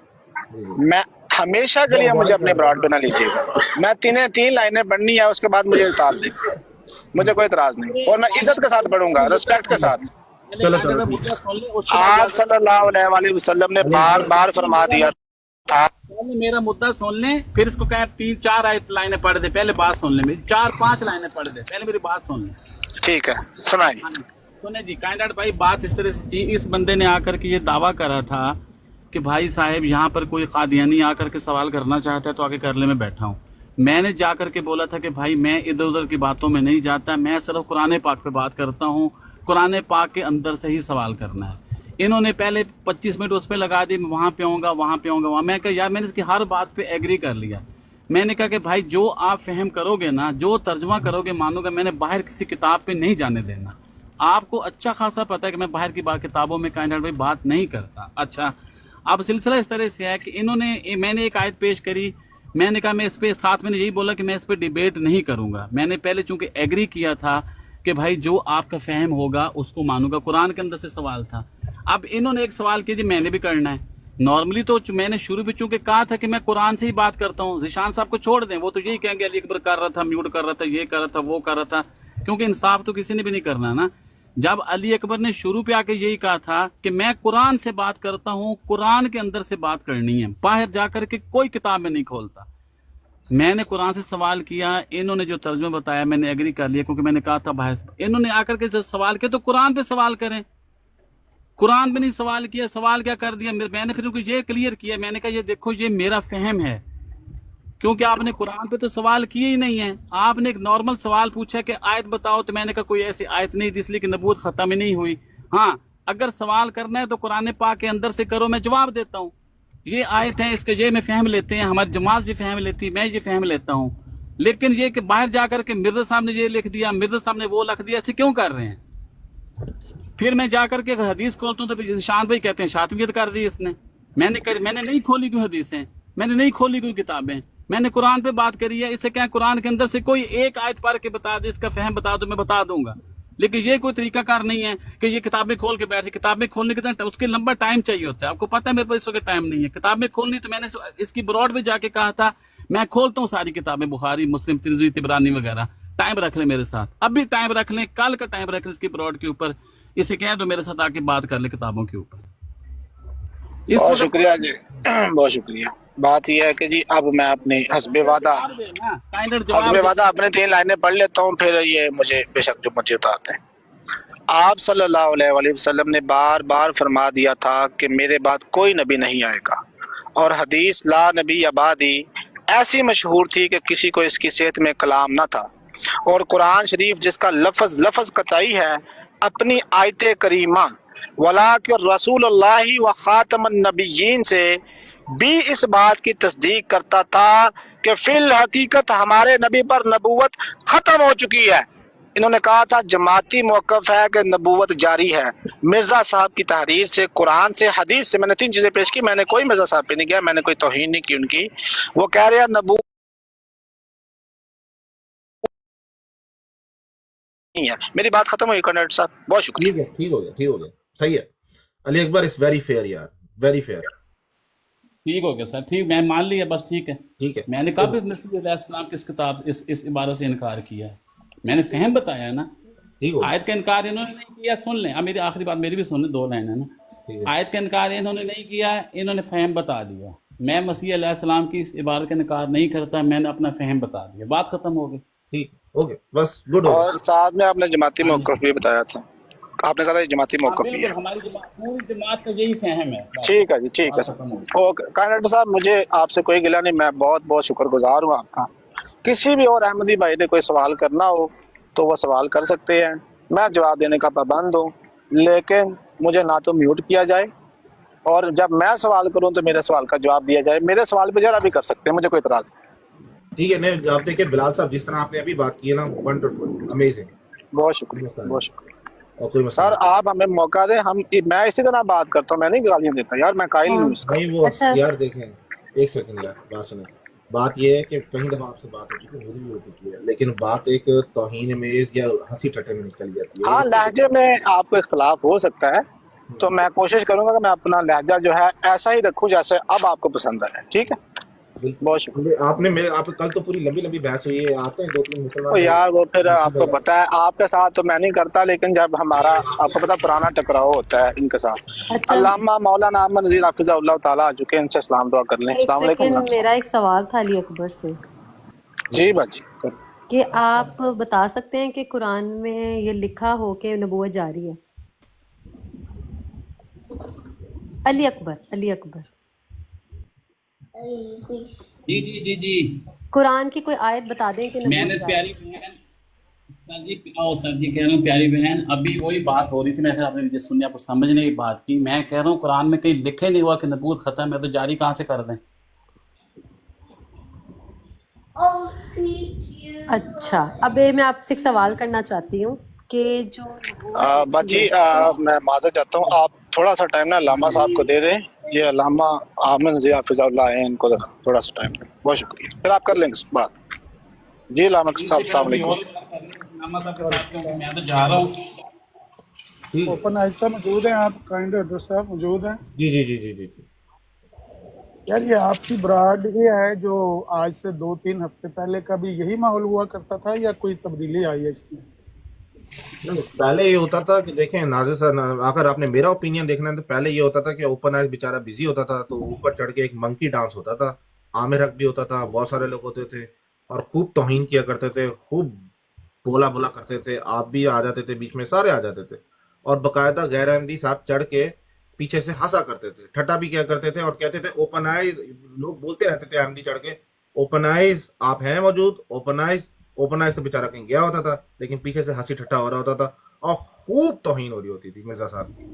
मैं हमेशा के लिए मुझे अपने ब्रॉड पे ना लीजिएगा। मैं 3 लाइनें पढ़नी है, उसके बाद मुझे उतार दे, मुझे कोई इतराज नहीं, और मैं इज्जत के साथ पढ़ूंगा, रिस्पेक्ट के साथ। चलो, मुद्दा सुन ले, उसके आप बाद सल्लल्लाहु अलैहि वसल्लम ने बार बार फरमा दिया था। पहले मेरा मुद्दा सुन ले, फिर इसको कहे 3-4 आयत लाइनें पढ़ दे, पहले बात सुन ले मेरी, 4-5 लाइनें पढ़ दे, पहले मेरी बात सुन ले। ठीक है सुनाइए। सुने जी कायनात भाई, बात इस तरह से थी, इस बंदे ने आकर के ये दावा करा था कि भाई साहब यहाँ पर कोई कादियानी आकर के सवाल करना चाहता है तो आके कर ले, मैं बैठा हूँ। मैंने जाकर के बोला था कि भाई मैं इधर उधर की बातों में नहीं जाता, मैं सिर्फ कुरान पाक पे बात करता हूँ, कुरान पाक के अंदर से ही सवाल करना है। इन्होंने पहले 25 मिनट उस पर लगा दिए, मैं वहाँ पे आऊँगा वहाँ पे आऊँगा वहाँ। मैं कहा यार मैंने इसकी हर बात पे एग्री कर लिया। मैंने कहा कि भाई जो आप फहम करोगे ना, जो तर्जमा करोगे मानोगे, मैंने बाहर किसी किताब पे नहीं जाने देना। आपको अच्छा खासा पता है कि मैं बाहर की किताबों में कायनात भाई बात नहीं करता। अच्छा, अब सिलसिला इस तरह से है कि मैंने एक आयत पेश करी, मैंने कहा मैं इस पे साथ मैंने यही बोला कि मैं इस पे डिबेट नहीं करूंगा। मैंने पहले चूंकि एग्री किया था कि भाई जो आपका फहम होगा उसको मानूंगा, कुरान के अंदर से सवाल था। अब इन्होंने एक सवाल किया जी मैंने भी करना है, नॉर्मली तो मैंने शुरू में चूंकि कहा था कि मैं कुरान से ही बात करता हूँ, ज़ीशान साहब को छोड़ दें, वो तो यही कहेंगे अली अकबर कर रहा था, म्यूट कर रहा था, ये कर रहा था, वो कर रहा था, क्योंकि इंसाफ तो किसी ने भी नहीं करना ना। जब अली अकबर ने शुरू पे आके यही कहा था कि मैं कुरान से बात करता हूँ, कुरान के अंदर से बात करनी है, बाहर जाकर के कोई किताब में नहीं खोलता। मैंने कुरान से सवाल किया, इन्होंने जो तर्जुमा बताया मैंने एग्री कर लिया, क्योंकि मैंने कहा था बाहर से। इन्होंने आकर के जब सवाल किया तो कुरान पे सवाल करें, कुरान में नहीं सवाल किया, सवाल क्या कर दिया। मैंने फिर उनको ये क्लियर किया, मैंने कहा ये देखो ये मेरा फहम है, क्योंकि आपने कुरान पे तो सवाल किए ही नहीं है। आपने एक नॉर्मल सवाल पूछा कि आयत बताओ, तो मैंने कहा कोई ऐसी आयत नहीं थी, इसलिए कि नबूवत खत्म ही नहीं हुई। हाँ, अगर सवाल करना है तो कुरान पाक के अंदर से करो, मैं जवाब देता हूँ। ये आयत है, इसके ये में फहम लेते हैं, हमारी जमात ये फहम लेती है, मैं ये फहम लेता हूँ। लेकिन ये कि बाहर जाकर के मिर्जा साहब ने ये लिख दिया, मिर्जा साहब ने वो लिख दिया, ऐसे क्यों कर रहे हैं? फिर मैं जाकर के हदीस खोलता हूँ तो शान भाई कहते हैं शातिमियत कर दी इसने। मैंने नहीं खोली कोई हदीसें, मैंने नहीं खोली कोई किताबें, मैंने कुरान पे बात करी है। इससे क्या कुरान के अंदर से कोई एक आयत पढ़ के बता दे, इसका फहम बता दो, मैं बता दूंगा। लेकिन ये कोई तरीकाकार नहीं है कि ये किताबें खोल के बैठे। किताबें खोलने के उसके लंबा टाइम चाहिए होता है। आपको पता है मेरे पास इस वक्त टाइम नहीं है किताबें खोलनी, तो मैंने इसकी ब्रॉड में जाके कहा था मैं खोलता हूँ सारी किताबें, बुखारी, मुस्लिम, तिरमिज़ी, तिबरानी वगैरह। टाइम रख ले मेरे साथ, अब भी टाइम रख लें, कल का टाइम रख लें इसकी ब्रॉड के ऊपर। इसे कह दो मेरे साथ आके बात कर ले किताबों के ऊपर। बहुत शुक्रिया जी, बहुत शुक्रिया। बात यह है कि जी अब मैं अपने हस्बे वादा अपने 3 लाइनें पढ़ लेता हूँ, फिर ये मुझे बेशक जो मुझे उतारते हैं। आप सल्लल्लाहु अलैहि वसल्लम ने बार बार फरमा दिया था कि मेरे बाद कोई नबी नहीं आएगा, और हदीस ला नबी अबादी ऐसी मशहूर थी कि किसी को इसकी सेहत में कलाम ना था। और कुरान शरीफ जिसका लफ्ज लफ्ज कतई है अपनी आयत करीमा वला के रसूलुल्लाह व खातमन नबिय्यीन से भी इस बात की तस्दीक करता था कि फिल हकीकत हमारे नबी पर नबूवत खत्म हो चुकी है। इन्होंने कहा था जमाती मौक़िफ़ है कि नबूवत जारी है। मिर्ज़ा साहब की तहरीर से, कुरान से, हदीस से मैंने 3 चीज़ें पेश की। मैंने कोई मिर्ज़ा साहब पे नहीं किया, मैंने कोई तौहीन नहीं की उनकी। वो कह रहे हैं नबूवत नहीं है। मेरी बात खत्म हुई कर्नल साहब, बहुत शुक्रिया। ठीक हो गया, सही है। Ali Akbar is very fair यार, वेरी फेयर। ठीक हो गया सर, ठीक, मैं मान लिया, बस ठीक है। मैंने कहा भी नबी अलैहिस्सलाम किस किताब इस इबारत से इनकार किया है, मैंने फहम बताया ना। आयत का इनकार इन्होंने नहीं किया। सुन लें, अब मेरी आखिरी बात मेरी भी सुन लें, 2 लाइन है ना। आयत का इनकार इन्होंने नहीं किया, इन्होंने फहम बता दिया। मैं मसीह अलैहिस्सलाम की इस इबारत का इनकार नहीं करता, मैंने अपना फहम बता दिया, बात खत्म हो गई। ठीक हो गया, बस गुड। और साथ में आपने जमाती मौक़िफ़ भी बताया था, आपने कहा था जमाती मौक़िफ़ भी है। हमारी पूरी जमात का यही फहम है। ठीक है जी, ठीक है सर। ओके कर्नल साहब, मुझे आपसे कोई गिला नहीं, मैं बहुत बहुत शुक्रगुजार हूँ आपका। किसी भी और अहमदी भाई ने कोई सवाल करना हो तो वो सवाल कर सकते हैं, मैं जवाब देने का पाबंद हूँ। लेकिन मुझे ना तो म्यूट किया जाए, और जब मैं सवाल करूँ तो मेरे सवाल का जवाब दिया जाए। मेरे सवाल पे जरा भी कर सकते हैं, मुझे कोई इतराज नहीं। ठीक है। नहीं, आप देखिए बिलाल साहब, जिस तरह आपने अभी बात की है ना, वंडरफुल, अमेजिंग, बहुत शुक्रिया, बहुत शुक्रिया। और कोई मसला सर आप हमें मौका दें, मैं इसी तरह बात करता हूँ, मैं नहीं गालियाँ देता यार, मैं कायल नहीं हूँ इसका। नहीं वो अच्छा। यार देखें, एक सेकंड यार, बात सुने। बात ये है कि कई दफा आपसे बात हो चुकी है, मेरी भी हो चुकी है, लेकिन बात एक तौहीन मेज या हंसी ठट्टे में निकल जाती है। हाँ, लहजे में आपको इख्तलाफ हो सकता है, तो मैं कोशिश करूंगा कि मैं अपना लहजा जो है ऐसा ही रखूं जैसे अब आपको पसंद है। ठीक है, बहुत शुक्रिया। आप कल तो पूरी लंबी लंबी बहस हुई है, आते हैं 2-3 मुसलमान यार, वो फिर आपको पता है आपके साथ तो मैं नहीं करता, लेकिन जब हमारा आपको पता पुराना टकराव होता है इनके साथ। अच्छा। अल्लामा मौलाना अहमद नज़ीर हाफिज़हुल्लाह ताला आ चुके हैं, इनसे सलाम दुआ कर लें। एक अस्सलाम वालेकुम। सेकंड, मेरा एक सवाल था अली अकबर से जी बाजी, कि आप बता सकते हैं कि कुरान में ये लिखा हो कि नबूवत जारी है? अली अकबर जी कुरान की कोई आयत बता दें कि मैंने नबूवत प्यारी बहन सर जी कह रहा हूँ, प्यारी बहन, अभी वही बात हो रही थी, मैं आपने मुझे सुनी, आपको समझने की बात की। मैं कह रहा हूँ कुरान में कहीं लिखे नहीं हुआ कि नबूवत खत्म है, तो जारी कहाँ से कर दें? अच्छा, अब मैं आपसे एक सवाल करना चाहती हूँ कि जो बाजी मैं माजर चाहता हूँ, आप थोड़ा सा टाइम ना अल्लामा साहब को दे दें। ये अल्लामा अहमद नज़ीर हाफिज़हुल्लाह हैं, इनको थोड़ा सा टाइम दें। बहुत शुक्रिया, फिर आप कर लेंगे बात। जी अल्लामा साहब, अस्सलाम वालेकुम। मैं तो जा रहा हूँ। ओपन आहिस्ता मौजूद हैं, आप काइंड एड्रेस साहब मौजूद हैं? जी। यार ये आपकी ब्राड ही है जो आज से 2-3 हफ्ते पहले का भी यही माहौल हुआ करता था या कोई तब्दीली आई है इसमें? नहीं, पहले ये होता था कि देखें नाजिर सर, अगर आपने मेरा ओपिनियन देखना है तो पहले ये होता था कि ओपन आइज बेचारा बिजी होता था तो ऊपर चढ़ के एक मंकी डांस होता था, आमिर हक भी होता था, बहुत सारे लोग होते थे और खूब तौहीन किया करते थे, खूब बोला बोला करते थे, आप भी आ जाते थे बीच में, सारे आ जाते थे और बकायदा गैर अहमदी साहब चढ़ के पीछे से हंसा करते थे, ठट्टा भी किया करते थे और कहते थे ओपन आइज, लोग बोलते रहते थे अहमदी चढ़ के ओपन आइज आप हैं मौजूद, ओपन आइज। ओपन आइज तो बेचारा कहीं गया होता था लेकिन पीछे से हंसी ठट्टा हो रहा होता था और खूब तौहीन हो रही होती थी मिर्जा साहब की,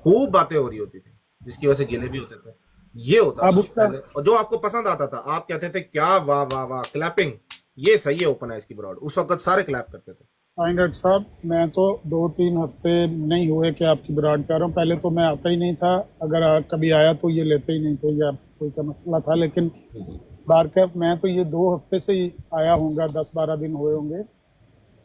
खूब बातें हो रही होती थी जिसकी वजह से गिले भी होते थे। ये होता अब था उसका पहले और जो आपको पसंद आता था आप कहते थे क्या वाह वाह वाह क्लैपिंग, ये सही है ओपन आइज की ब्रॉड, उस वक्त सारे क्लैप करते थे। आइन डॉक्टर साहब, मैं तो 2-3 हफ्ते नहीं हुए कि आपकी ब्राड कर रहा हूँ। पहले तो मैं आता ही नहीं था, अगर कभी आया तो ये लेते ही नहीं थे या कोई का मसला था, लेकिन बारकैफ मैं तो ये 2 हफ्ते से ही आया होऊंगा, 10-12 दिन हुए होंगे।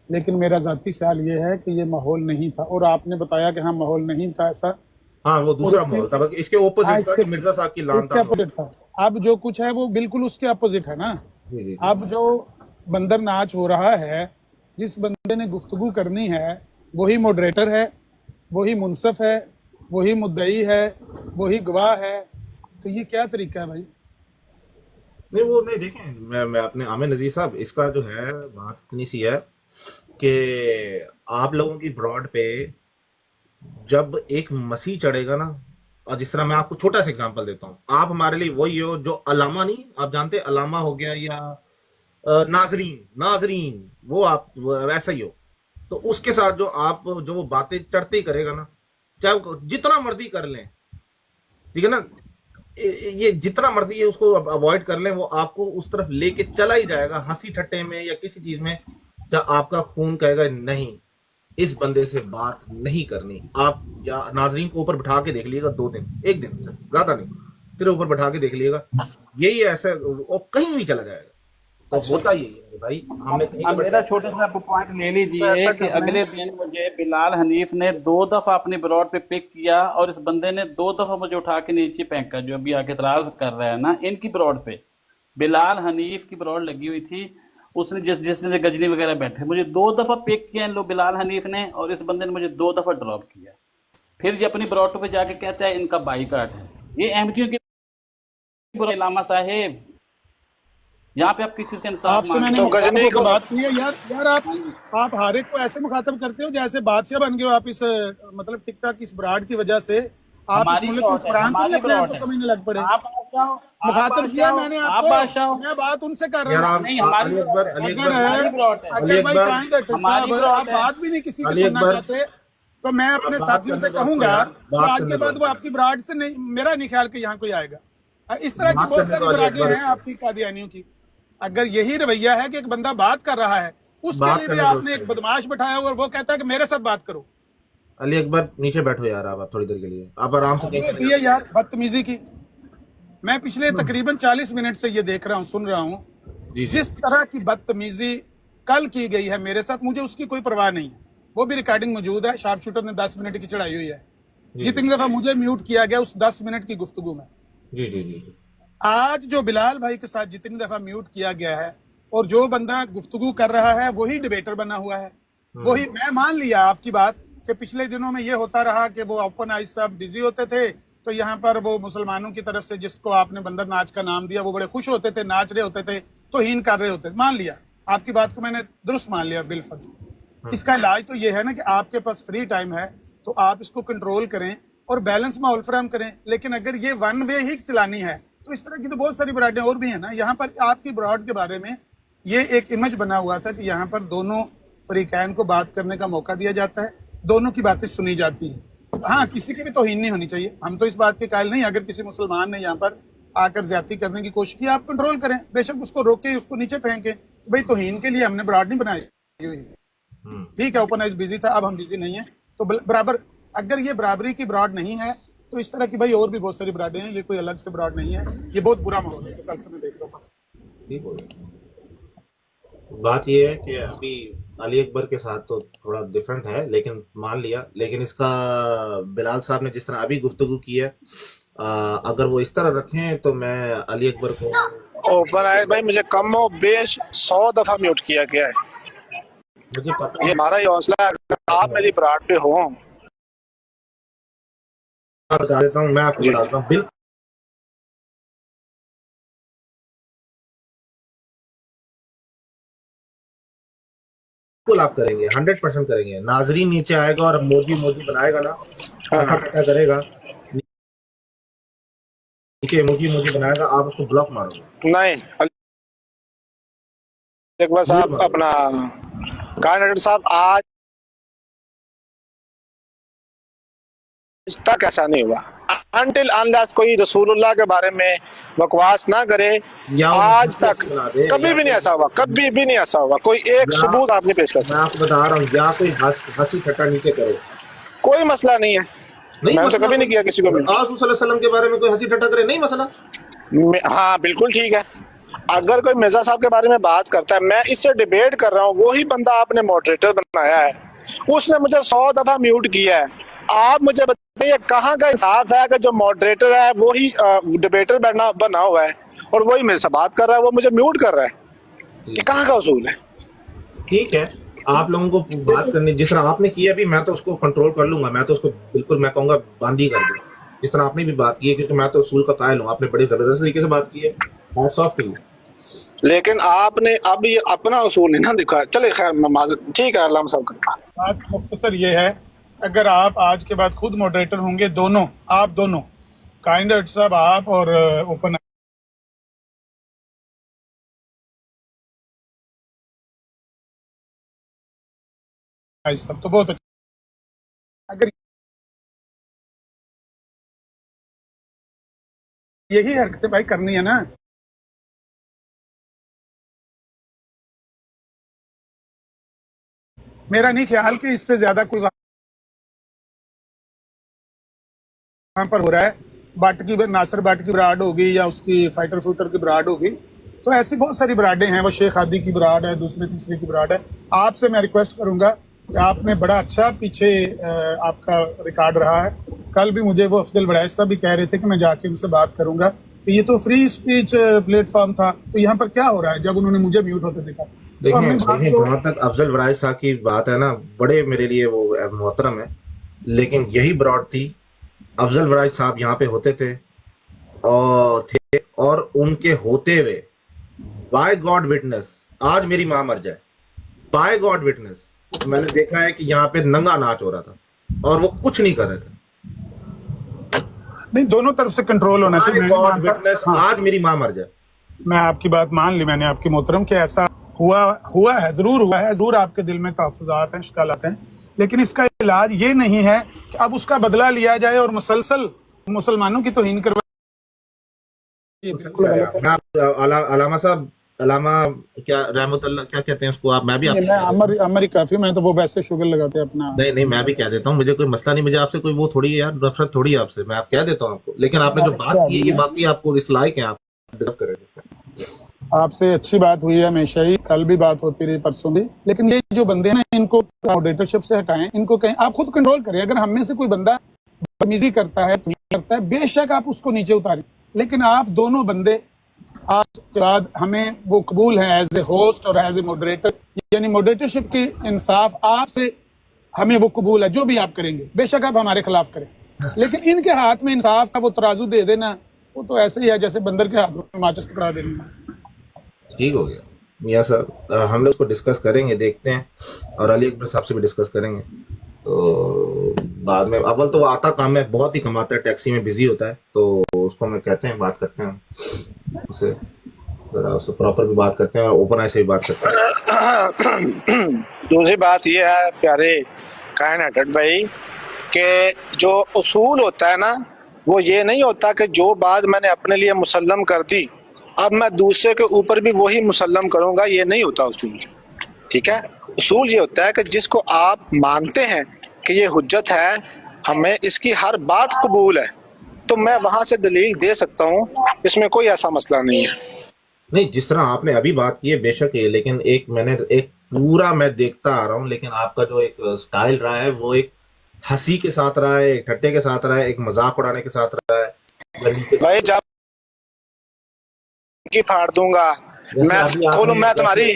लेकिन मेरा ज़ाती ख्याल ये है कि ये माहौल नहीं था और आपने बताया कि हाँ माहौल नहीं था ऐसा, हाँ वो और दूसरा इसके माहौल था, बल्कि इसके हाँ ओपोजिट था इसके कि मिर्जा साहब की लान इसके तान हो अपोजिट था। अब जो कुछ है वो बिल्कुल उसके अपोजिट है ना। जी जी अब जो बंदर नाच हो रहा है, जिस बंदे ने गुफ्तगू करनी है वही मॉडरेटर है, वही मुनसफ है, वही मुद्दई है, वही गवाह है, तो ये क्या तरीका है भाई? नहीं वो नहीं, देखें मैं अपने आमिर नजीर साहब, इसका जो है बात इतनी सी है कि आप लोगों की ब्रॉड पे जब एक मसीह चढ़ेगा ना, और जिस तरह मैं आपको छोटा सा एग्जांपल देता हूँ, आप हमारे लिए वही हो जो अलामा, नहीं आप जानते अलामा हो गया या नाजरीन, नाजरीन वो आप वैसा ही हो, तो उसके साथ जो आप जो वो बातें चढ़ते ही करेगा ना, चाहे वो जितना मर्जी कर लें, ठीक है ना, ये जितना मर्जी है उसको अवॉइड कर लें, वो आपको उस तरफ लेके चला ही जाएगा हंसी ठट्टे में या किसी चीज में, जब आपका खून कहेगा नहीं इस बंदे से बात नहीं करनी। आप या नाजरीन को ऊपर बिठा के देख लीजिएगा 2 दिन, 1 दिन, ज्यादा नहीं, सिर्फ ऊपर बिठा के देख लीजिएगा, यही ऐसा और कहीं भी चला जाएगा। तो होता ही है भाई, हमने कहीं अब तो मेरा छोटा सा पॉइंट ले तो लीजिए ऐसा कि कर रहे अगले हैं, दिन मुझे बिलाल हनीफ ने 2 दफा अपनी ब्रॉड पे पिक किया और इस बंदे ने 2 दफा मुझे उठा के नीचे फेंका, जो अभी आके इतराज कर रहा है ना इनकी ब्रॉड पे। बिलाल हनीफ की ब्रॉड लगी हुई थी, उसने जिसने गजनी वगैरह बैठे, मुझे 2 दफा पिक किया इन लोग बिलाल हनीफ ने, और इस बंदे ने मुझे 2 दफा ड्रॉप किया। फिर ये अपनी ब्रॉड पे जाके कहता है इनका बाईकाट है। ये अहमदियों की इलामा साहेब, यहाँ पे आप किस चीज का इंसाफ आपसे मांग मैंने रहे तो हैं? गजनी मुखातब को होकर बात की है यार आप हर एक को ऐसे मुखातब करते हो जैसे बादशाह बन गए हो आप इस मतलब टिकटॉक की इस ब्राड की वजह से। आप इस हमारी मुल्क को ब्रॉड है, कुरान तो नहीं हमारी अपने आप ब्रॉड को है। समझने लग पड़े। आप बादशाह हो, आप मुखातब किया बादशाह हो, मैंने आप आपको, बादशाह हो। मैं बात उनसे कर रहा यार हूँ। आप नहीं, हमारी अली अकबर, ब्रॉड है, अली अगर अकबर, हमारी ब्रॉड है, अली अगर भाई अकबर, काइंड डॉक्टर हमारी साहब ब्रॉड आप है। बात भी नहीं किसी की अली सुनना अकबर, चाहते तो मैं आप अपने बात साथियों करने से दो उसको कहूंगा यार, कि बात आज करने के दो बाद वो उसको, आपकी ब्राड से नहीं, मेरा नहीं ख्याल कि यहाँ कोई आएगा। इस तरह की बात बहुत करने सारी दो अली ब्राडें अकबर हैं को, आपकी कादियानियों की। अगर यही रवैया है कि एक बंदा बात कर रहा है उसके बात लिए भी करने दो आपने एक उसको। बदमाश बैठाया और वो कहता है कि मेरे साथ बात करो। अली अकबर नीचे बैठो यार, आप थोड़ी देर के लिए आप आराम से हद कहीं चले होती है जाओ। यार बदतमीजी की। मैं पिछले तकरीबन 40 मिनट से ये देख रहा हूँ, सुन रहा हूँ, जी जी जिस तरह की बदतमीजी कल की गई है मेरे साथ, मुझे उसकी कोई परवाह नहीं है। वो भी रिकॉर्डिंग मौजूद है, शार्प शूटर ने 10 मिनट की चढ़ाई हुई है। जी जितनी दफा मुझे म्यूट किया गया उस 10 मिनट की गुफ्तगू में, जी जी जी जी आज जो बिलाल भाई के साथ जितनी दफा म्यूट किया गया है और जो बंदा गुफ्तगू कर रहा है वही डिबेटर बना हुआ है। वही मैं मान लिया आपकी बात कि पिछले दिनों में ये होता रहा कि वो ओपन आइज साहब बिजी होते थे, तो यहाँ पर वो मुसलमानों की तरफ से जिसको आपने बंदर नाच का नाम दिया वो बड़े खुश होते थे, नाच रहे होते थे, तौहीन कर रहे होते थे। मान लिया आपकी बात को, मैंने दुरुस्त मान लिया बिलफर्ज। इसका इलाज तो ये है ना कि आपके पास फ्री टाइम है तो आप इसको कंट्रोल करें और बैलेंस माहौल फराहम करें। लेकिन अगर ये वन वे ही चलानी है तो इस तरह की तो बहुत सारी ब्राडें और भी हैं ना। यहाँ पर आपकी ब्रॉड के बारे में ये एक इमेज बना हुआ था कि यहाँ पर दोनों फरीकैन को बात करने का मौका दिया जाता है, दोनों की बातें सुनी जाती हैं। हाँ, किसी की भी तौहीन नहीं होनी चाहिए, हम तो इस बात के कायल नहीं। अगर किसी मुसलमान ने यहाँ पर आकर ज्यादती करने की कोशिश की, आप कंट्रोल करें, बेशक उसको रोके, उसको नीचे फेंके। तो भाई तौहीन के लिए हमने ब्रॉड नहीं बनाई हुई। ठीक है, ओपन आइज बिजी था, अब हम बिजी नहीं है तो बराबर। अगर ये बराबरी की ब्रॉड नहीं है तो इस तरह की भाई और भी बहुत सारी ब्राडें हैं, ये कोई अलग से ब्रॉड नहीं है। ये बहुत बुरा माहौल है, कल से मैं देख रहा हूँ। ठीक हो गया। बात ये है कि अभी अली अकबर के साथ तो थोड़ा डिफरेंट है, लेकिन मान लिया, लेकिन इसका बिलाल साहब ने जिस तरह अभी गुफ्तगू की है, अगर वो इस तरह रखें तो मैं अली अकबर को ओपन आयत भाई मुझे कम हो बेश 100 दफा म्यूट किया गया है। मुझे पता ये हमारा ही हौसला है, अगर आप मेरी ब्राड पे हो। बता देता हूँ, मैं आपको जी। बताता हूँ बिल्कुल आप करेंगे, 100% करेंगे। नाजरीन नीचे आएगा और मोदी मोदी बनाएगा ना, ऐसा टक्का करेगा, नीचे मोदी मोदी बनाएगा, आप उसको ब्लॉक मारोगे। नहीं अकबर साहब अपना कायनाट साहब आज तक ऐसा नहीं हुआ अनटिल अनलेस कोई रसूलुल्लाह के बारे में बकवास ना करे। या वो आज हदीस तक सुना दे, कभी या भी नहीं ऐसा हुआ, कभी भी नहीं ऐसा हुआ। कोई एक या- सबूत आपने पेश कर मैं सकते, आपको बता रहा हूँ, या कोई हंसी ठट्टा नीचे करे, कोई मसला नहीं है। नहीं मैंने तो मसला कभी नहीं किया किसी को भी। आप सल्लल्लाहु अलैहि वसल्लम के बारे में कोई हंसी ठट्टा करे, नहीं मसला। हाँ बिल्कुल ठीक है। अगर कोई मिर्जा साहब के बारे में बात करता है, मैं इससे डिबेट कर रहा हूँ, वही बंदा आपने मॉडरेटर बनाया है, उसने मुझे 100 दफा म्यूट किया है। आप मुझे बताइए कहाँ का इंसाफ है कि जो मॉडरेटर है वही डिबेटर बना हुआ है और वही मेरे से बात कर रहा है, वो मुझे म्यूट कर रहा है। ये कहाँ का उसूल है? ठीक है, आप लोगों को बात करनी जिस तरह आपने की अभी, मैं तो उसको कंट्रोल कर लूंगा, मैं तो उसको बिल्कुल मैं कहूंगा बंद ही कर दूं, जिस तरह आपने भी बात की है, क्योंकि मैं तो उसूल का कायल हूँ। आपने बड़ी जबरदस्त तरीके से बात की है, हैट्स ऑफ टू यू। लेकिन आपने अब ये अपना उसूल नहीं ना दिखा। चले खैर ठीक है, अल्लाह साहब का बात मुख्तसर ये है, अगर आप आज के बाद खुद मॉडरेटर होंगे, दोनों आप दोनों काइंड साहब आप और ओपन सब तो बहुत अच्छा। अगर यही हरकतें भाई करनी है ना, मेरा नहीं ख्याल कि इससे ज्यादा कोई वहां पर हो रहा है। बाट की नासिर बाट की ब्राड होगी या उसकी फाइटर फूटर की ब्राड होगी, तो ऐसी बहुत सारी ब्राडें हैं। वो शेख आदि की ब्राड है, दूसरे तीसरे की ब्राड है। आपसे मैं रिक्वेस्ट करूंगा कि आपने बड़ा अच्छा पीछे आपका रिकॉर्ड रहा है। कल भी मुझे वो अफजल बड़ैच साहब भी कह रहे थे कि मैं जाके उनसे बात करूंगा कि ये तो फ्री स्पीच प्लेटफॉर्म था, तो यहाँ पर क्या हो रहा है, जब उन्होंने मुझे म्यूट होते देखा। तो हमने बात को जहाँ तक अफजल वराइज साहब की बात है ना, बड़े मेरे लिए वो मोहतरम है, लेकिन यही ब्रॉड थी। अफजल वराइज साहब यहाँ पे होते थे और उनके होते हुए बाय गॉड विटनेस, आज मेरी माँ मर जाए, बाय गॉड विटनेस मैंने देखा है कि यहाँ पे नंगा नाच हो रहा था और वो कुछ नहीं कर रहे थे। नहीं, दोनों तरफ से कंट्रोल होना चाहिए। बाय मैं गॉड मानता- विटनेस, आज मेरी माँ मर जाए। मैं आपकी बात मान ली, मैंने आपकी मोहतरम कि ऐसा हुआ है, जरूर आपके दिल में तहफ़्फ़ुज़ात हैं, शिकायत हैं, लेकिन इसका इलाज ये नहीं है कि अब उसका बदला लिया जाए और मुसलसल मुसलमानों की तौहीन करवा। अलामा साहब, अलामा क्या रहमतुल्लाह क्या कहते हैं उसको आप, मैं भी आपको अमर काफी, मैं तो वो वैसे शुगर लगाते हैं अपना। नहीं मैं भी कह देता हूँ, मुझे कोई मसला नहीं, मुझे आपसे कोई वो थोड़ी है यार, नफरत थोड़ी है आपसे, मैं आप कह देता हूँ आपको, लेकिन आपने जो बात की है ये बाकी आपको इस लायक है, आप डिजर्व करेंगे। आपसे अच्छी बात हुई है हमेशा ही, कल भी बात होती रही, परसों भी। लेकिन ये जो बंदे हैं ना, इनको मॉडरेटरशिप से हटाएं, इनको कहें आप खुद कंट्रोल करें। अगर हम में से कोई बंदा बदतमीजी करता है, बेशक आप उसको नीचे उतारें, लेकिन आप दोनों बंदे आज के बाद हमें वो कबूल है एज ए होस्ट और एज ए मॉडरेटर, यानी मॉडरेटरशिप की इंसाफ आपसे हमें वो कबूल है। जो भी आप करेंगे बेशक आप हमारे खिलाफ करें, लेकिन इनके हाथ में इंसाफ का वो तराजू दे देना, वो तो ऐसे ही है जैसे बंदर के हाथ में माचिस पकड़ा देना। ठीक हो गया मियाँ साहब, हम लोग इसको डिस्कस करेंगे, देखते हैं, और अली अकबर साहब से भी डिस्कस करेंगे। तो बाद में अव्वल तो वो आता काम है, बहुत ही कमाता है, टैक्सी में बिजी होता है, तो उसको हम कहते हैं, बात करते हैं उससे, जरा उससे प्रॉपर भी बात करते हैं और ओपन आई से भी बात करते हैं। दूसरी बात ये है प्यारे कायनाट भाई कि जो उसूल होता है ना, वो ये नहीं होता कि जो बात मैंने अपने लिए मुसल्लम कर दी अब मैं दूसरे के ऊपर भी वही मुसल्लम करूंगा, ये नहीं होता उसूल। ठीक है, उसूल ये होता है कि जिसको आप मानते हैं कि ये हुज्जत है, हमें इसकी हर बात कबूल है, तो मैं वहां से दलील दे सकता हूँ, इसमें कोई ऐसा मसला नहीं है। नहीं, जिस तरह आपने अभी बात की है बेशक है, लेकिन एक पूरा मैं देखता आ रहा हूँ, लेकिन आपका जो एक स्टाइल रहा है वो एक हंसी के साथ रहा है, एक ठट्टे के साथ रहा है, एक मजाक उड़ाने के साथ रहा है, या नीचे भाई जब की फाड़ दूंगा जैसे मैं, अभी आपने- खोलूं मैं तुम्हारी,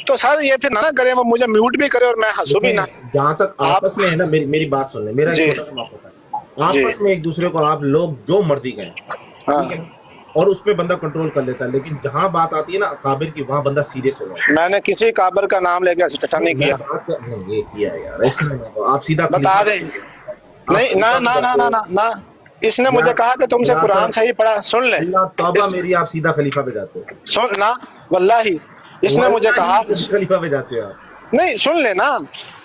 तो सर ये फिर ना करे, वो मुझे म्यूट भी करे और मैं हंसू भी ना। जहाँ तक आपस में है ना, मेरी बात सुन ले, मेरा जी। एक छोटा सा मौका है, आपस में एक दूसरे को आप लोग जो मर्जी कहें, हाँ। ठीक है, और उस पे बंदा कंट्रोल कर लेता है, लेकिन जहाँ बात आती है ना काबिर की, वहाँ बंदा सीरियस हो जाता है। मैंने किसी काबर का नाम लेके ऐसे टटा नहीं किया, नहीं, ये किया है यार, इसने तो आप सीधा बता दे। नहीं ना ना ना ना ना ना, इसने मुझे कहा कि तुमसे कुरान सही पढ़ा, सुन ले, अल्लाह तौबा मेरी, आप सीधा खलीफा पे जाते हो, सुन ना, वल्लाही इसने मुझे कहा, खलीफा पे जाते हो आप। नहीं सुन ले ना।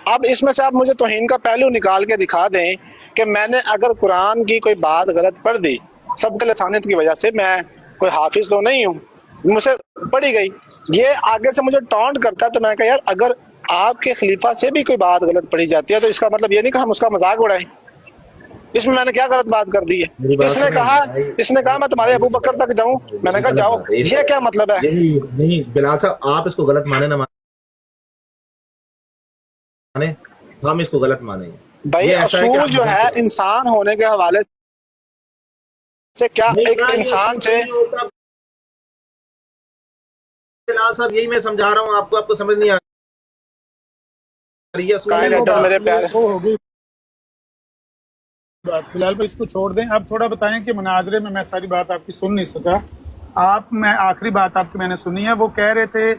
अब इसमें से आप मुझे तौहीन का पहलू निकाल के दिखा दें कि मैंने अगर कुरान की कोई बात गलत पढ़ दी, सबके लसानियत की वजह से, मैं कोई हाफिज तो नहीं हूँ, मुझसे पढ़ी गई, ये आगे से मुझे टॉन्ट करता है, तो मैं कहा यार अगर आपके खलीफा से भी कोई बात गलत पढ़ी जाती है तो इसका मतलब ये नहीं कि हम उसका मजाक उड़ाएं। इसमें मैंने क्या गलत बात कर दी मेरी है? बात इसने कहा मैं तुम्हारे अबू बकर तक जाऊं, मैंने कहा जाओ, ये क्या मतलब है? नहीं बिलाल साहब, आप इसको गलत माने ना माने, हम इसको गलत मानेंगे भाई ये ऐसा है कि असूल आप जो है मजाक इंसान होने के हवाले से, क्या नहीं, एक ना, ये इंसान से, नहीं होता। बिलाल साहब यही मैं समझा रहा हूँ आपको, आपको समझ नहीं आ रही है। काहे डॉक्टर मेरे प्यारे, वो हो गई बात, फिलहाल भाई इसको छोड़ दें। अब थोड़ा बताएं कि मुनाजरे में मैं सारी बात आपकी सुन नहीं सका, मैं आखिरी बात आपकी मैंने सुनी है, वो कह रहे थे,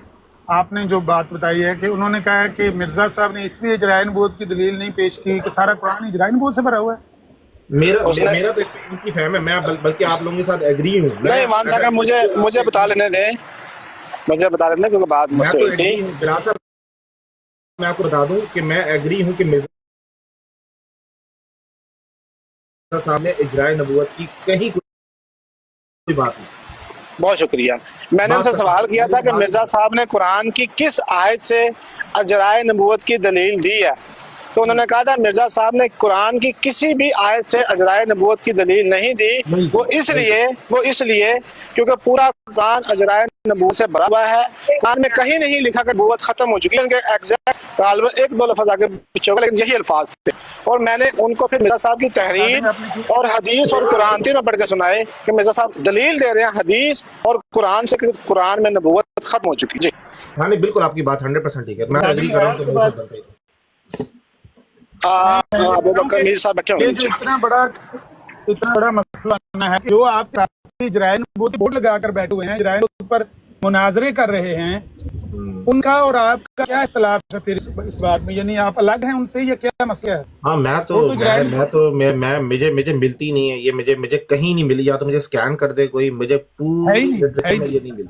आपने जो बात बताई है कि उन्होंने कहा है कि मिर्जा साहब ने इसलिए इजराए नबूवत की दलील नहीं पेश की कि सारा कुरान इजराए नबूवत से भरा हुआ है। मेरा तो इस पे इनकी फहम है, मैं बल्कि आप लोगों के साथ एग्री हूँ। नहीं मान सका, मुझे बता लेने दें, मुझे बता लेने, क्योंकि बात मैं मुझसे तो हुई थी। एग्री हूँ बिलाल साहब, मैं आपको बता दूं कि मैं एग्री हूँ कि मिर्जा साहब ने इजराए नबूवत की कहीं कोई बात नहीं। बहुत शुक्रिया। मैंने उनसे सवाल किया था कि मिर्जा साहब ने कुरान की किस आयत से अजराए नबूवत की दलील दी है, तो उन्होंने कहा था मिर्जा साहब ने कुरान की किसी भी आयत से अजराए नबूवत की दलील नहीं दी। वो इसलिए क्योंकि पूरा कुरान अजराए नबूवत से भरा हुआ है। कुरान में कहीं नहीं लिखा कि नबूवत खत्म हो चुकी है, उनके एग्जैक्ट तालिब एक दो लफ्ज आगे पीछे होगा, लेकिन यही अल्फाज थे। और मैंने उनको फिर मिर्जा साहब की तहरीर और हदीस और कुरान तीनों पढ़ के सुनाए कि मिर्जा साहब दलील दे रहे हैं हदीस और कुरान से कि कुरान में नबूवत खत्म हो चुकी। जी हाँ नहीं, बिल्कुल आपकी बात 100% ठीक है, मैं एग्री कर रहा हूँ। अबू बकर मीर साहब बैठे होंगे ये जो नीचे। इतना बड़ा मसला है कि जो आप इजराइल नबूवत बोर्ड लगाकर बैठे हुए हैं, इजराइल नबूवत पर मुनाजरे कर रहे हैं, उनका और आपका क्या इख्तिलाफ है फिर इस बात में? यानी आप अलग हैं उनसे या क्या मसला है? हाँ मैं मुझे मिलती नहीं है ये, मुझे कहीं नहीं मिली, या तो मुझे स्कैन कर दे कोई, मुझे पूरी ये नहीं मिली,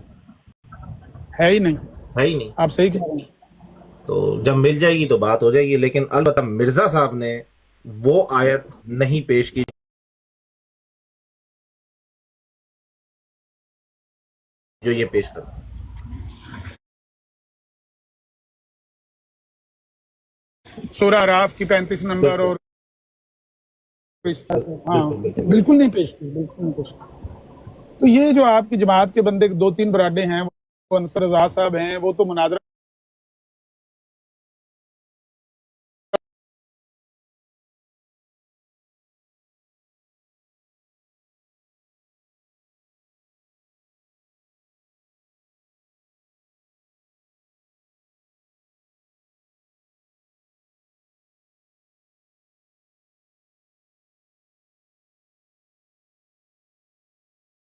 है ही नहीं, है ही नहीं। आप सही कह रहे हैं। तो जब मिल जाएगी तो बात हो जाएगी, लेकिन अलबत्ता मिर्जा साहब ने वो आयत नहीं पेश की जो ये पेश कर। सूरह आराफ की 35 नंबर और हाँ बिल्कुल नहीं पेश की, बिल्कुल नहीं पेश की। तो ये जो आपकी जमात के बंदे 2-3 बराडे हैं, वो अंसर रजा साहब हैं, वो तो मुनाजरा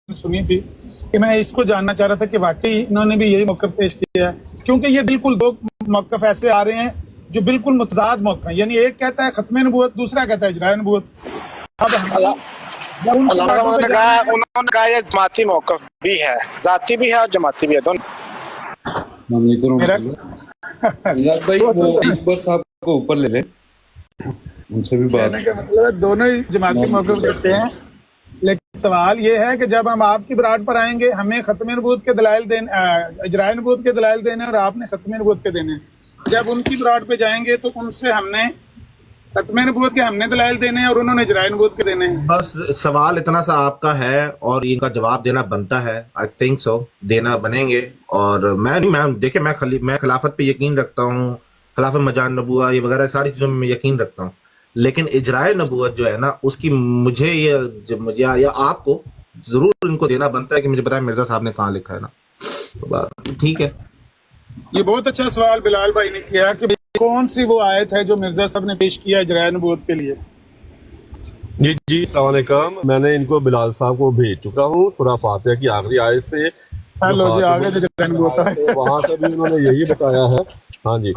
सुनी थी कि मैं इसको जानना चाह रहा था कि वाकई इन्होंने भी यही मौक़िफ़ पेश किया है, क्योंकि ये बिल्कुल दो मौक़िफ़ ऐसे आ रहे हैं जो बिल्कुल मुतज़ाद मौक़िफ़ हैं। यानी एक कहता है खत्म नबूवत, दूसरा कहता है इजराए नबूवत। अब उन्होंने कहा ये जमाती मौक़िफ़ भी है, ज़ाती भी है और जमाती भी है, दोनों। भाई वो अकबर साहब को ऊपर ले ले, उनसे भी बात का मतलब है दोनों ही जमाती मौक़िफ़ देते हैं। लेकिन सवाल ये है कि जब हम आपकी बराड पर आएंगे, हमें खत्म नबूवत के दलाइल देने, इजराए नबूवत के दलाइल देने और आपने खत्म नबूवत के देने। जब उनकी बराड पे जाएंगे तो उनसे हमने खत्म नबूवत के हमने दलाइल देने और उन्होंने इजराए नबूवत के देने हैं। बस सवाल इतना सा आपका है और इनका जवाब देना बनता है। आई थिंक सो देना बनेंगे। और मैं देखिए, मैं खिलाफत पे यकीन रखता हूँ, खिलाफत मजान नबूवा ये वगैरह सारी चीज़ों में यकीन रखता हूँ, लेकिन इजराए नबूवत जो है ना, उसकी मुझे या आपको जरूर इनको देना बनता है कि मुझे बताया मिर्जा साहब ने कहाँ लिखा है ना। तो ठीक है। ये बहुत अच्छा सवाल बिलाल भाई ने किया कि कौन सी वो आयत है जो मिर्जा साहब ने पेश किया इजराय नबूवत के लिए। जी जी अस्सलाम वालेकुम, मैंने इनको बिलाल साहब को भेज चुका हूँ सूरह फातिहा की आखिरी आयत से। हेलो जी, आगे जो इजराय नबूवत है, तो वहाँ से भी उन्होंने यही बताया है। हाँ जी,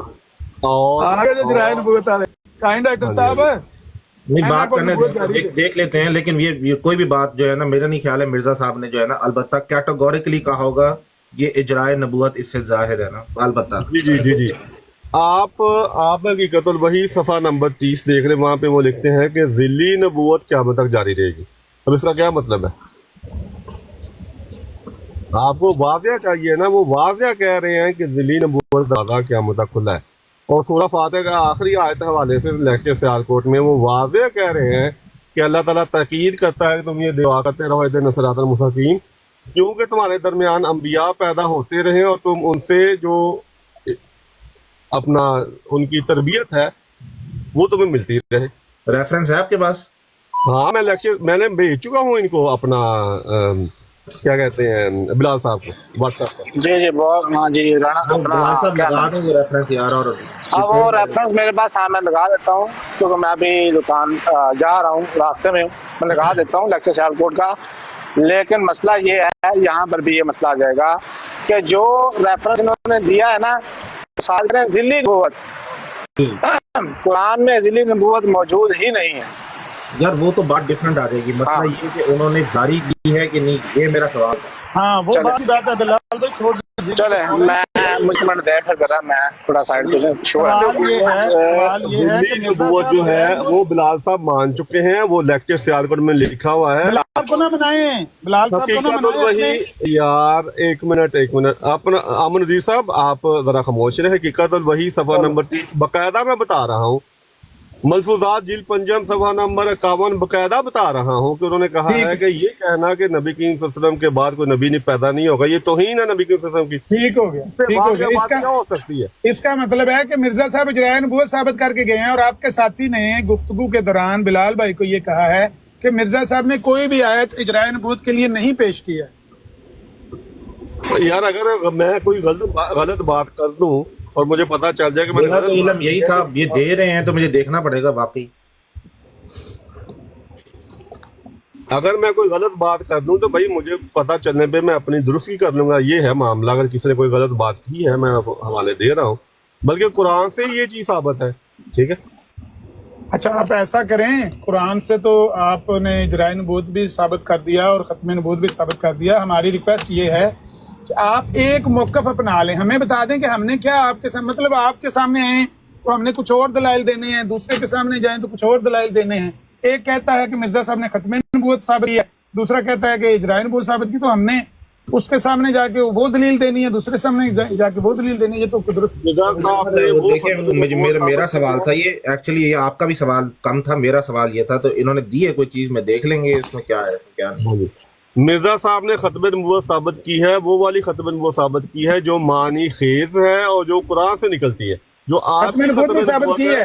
और आगे जो इजराय नबूवत है, काइंड डॉक्टर साहब नहीं बात करने देख लेते हैं, लेकिन ये कोई भी बात जो है ना, मेरा नहीं ख्याल है मिर्जा साहब ने जो है ना अलबत्ता कैटेगोरिकली कहा होगा ये इजराय नबूवत, इससे जाहिर है ना अलबत्ता। जी जी जी जी आप हकीकतुल वही सफ़ा नंबर 30 देख रहे, वहाँ पे वो लिखते हैं कि ज़िल्ली नबूवत क़यामत तक जारी रहेगी। अब इसका क्या मतलब है? आपको वाज़िया चाहिए ना, वो वाज़िया कह रहे हैं कि ज़िल्ली नबूवत दादा क़यामत तक खुला है। और सूरह फातिहा का आखिरी आयत के हवाले से लेक्चर सियालकोट में वो वाज़िया कह रहे हैं कि अल्लाह ताला ताकीद करता है कि तुम ये दुआ करते रहो इहदिना सिरातल मुस्तकीम, क्योंकि तुम्हारे दरमियान अंबिया पैदा होते रहे और तुम उनसे जो अपना उनकी तरबियत है वो तुम्हें मिलती रहे। रेफरेंस है आपके पास? हाँ, मैंने भेज चुका हूँ इनको अपना क्या कहते हैं बिलाल साहब को व्हाट्सएप पर। जी बहुत, हाँ जी राणा अपना साहब लगा दो वो रेफरेंस यार। और हाँ वो रेफरेंस मेरे पास, हाँ मैं लगा देता हूँ, क्योंकि मैं अभी दुकान जा रहा हूँ, रास्ते में हूँ, मैं लगा देता हूँ लेक्चर सियालकोट का। लेकिन मसला ये है, यहाँ पर भी ये मसला आ जाएगा कि जो रेफरेंस इन्होंने दिया है ना, सारे ज़िल्ली नबूवत, कुरान में ज़िल्ली नबूवत मौजूद ही नहीं है यार। वो तो बात डिफरेंट आ जाएगी। मसला ये कि उन्होंने जारी की है कि नहीं, ये मेरा सवाल है। हाँ वो बात है बिलाल भाई, छोड़ दीजिए। चले मैं मुझे मिनट दे फिर करा, मैं थोड़ा साइड पे सवाल ये है कि ज़िल्ली नबूवत जो है वो बिलाल साहब मान चुके हैं, वो लेक्चर सियालकोट में लिखा हुआ है। बिलाल को ना बनाए, बिलाल साहब को ना हकीकत वही यार, एक मिनट अपना अमन नज़ीर साहब आप जरा खामोश रहे। हकीकत वही सफ़ा नंबर 30 बकायदा मैं बता रहा हूँ, मलफूजात जिल पंजम सफ़ा नंबर 51 बकायदा बता रहा हूँ कि उन्होंने कहा है कि ये कहना कि नबी करीम सल्लल्लाहु अलैहि वसल्लम के बाद कोई नबी नहीं पैदा नहीं होगा, ये तौहीन है नबी करीम सल्लल्लाहु अलैहि वसल्लम की। ठीक हो गया। इसका क्या हो सकती है? इसका मतलब है कि मिर्जा साहब इजराय नबूवत साबित करके गए हैं, और आपके साथी ने गुफ्तगू के दौरान बिलाल भाई को ये कहा है कि मिर्जा साहब ने कोई भी आयत इजराय नबूवत के लिए नहीं पेश की है। यार अगर मैं कोई गलत बात कर दूं और मुझे पता चल जाए कि मेरा तो इल्म यही था, ये दे रहे हैं तो मुझे देखना पड़ेगा वाकई। अगर मैं कोई गलत बात कर दूं तो भाई मुझे पता चलने पे मैं अपनी दुरुस्ती कर लूंगा, ये है मामला। अगर किसी ने कोई गलत बात की है मैं हवाले दे रहा हूँ, बल्कि कुरान से ये चीज साबित है। ठीक है, अच्छा आप ऐसा करें, कुरान से तो आपने इजराय नबूवत भी साबित कर दिया और खत्म नबूवत भी साबित कर दिया। हमारी रिक्वेस्ट ये है कि आप एक मौक़िफ़ अपना लें, हमें बता दें कि हमने क्या आपके सामने, मतलब आपके सामने आए तो हमने कुछ और दलाइल देने हैं, दूसरे के सामने जाएं तो कुछ और दलाइल देने हैं। एक कहता है कि मिर्जा साहब ने खत्म नबूवत साबित किया, दूसरा कहता है कि इजराय नबूवत साबित की, तो हमने उसके सामने जाके वो दलील देनी है, दूसरे सामने जाके वो दलील देनी है। ये तो देखिए मेरा सवाल था ये, एक्चुअली ये आपका भी सवाल कम था, मेरा सवाल ये था, तो इन्होंने दी है कोई चीज में देख लेंगे इसमें क्या है क्या नहीं। मिर्जा साहब ने खत्म नबूवत साबित की है, वो वाली खत्म नबूवत साबित की है जो मानी खेज है और जो कुरान से निकलती है, जो आपकी खत्म साबित की है।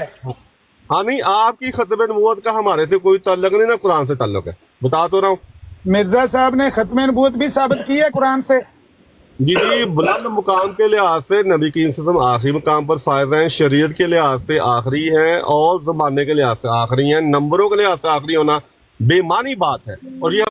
हाँ नहीं, आपकी खत्म नबूवत का हमारे से कोई ताल्लुक नहीं, ना कुरान से ताल्लुक है, बता तो रहा हूँ। मिर्जा साहब ने खत्म नबूवत भी साबित की है कुरान से। जी जी, बुलंद मुकाम के लिहाज से नबी करीम सल्लल्लाहु अलैहि वसल्लम आखिरी मुकाम पर फायद हैं, शरीयत के लिहाज से आखिरी हैं और ज़माने के लिहाज से आखिरी हैं। नंबरों के लिहाज से आखिरी होना बेमानी बात है, और ये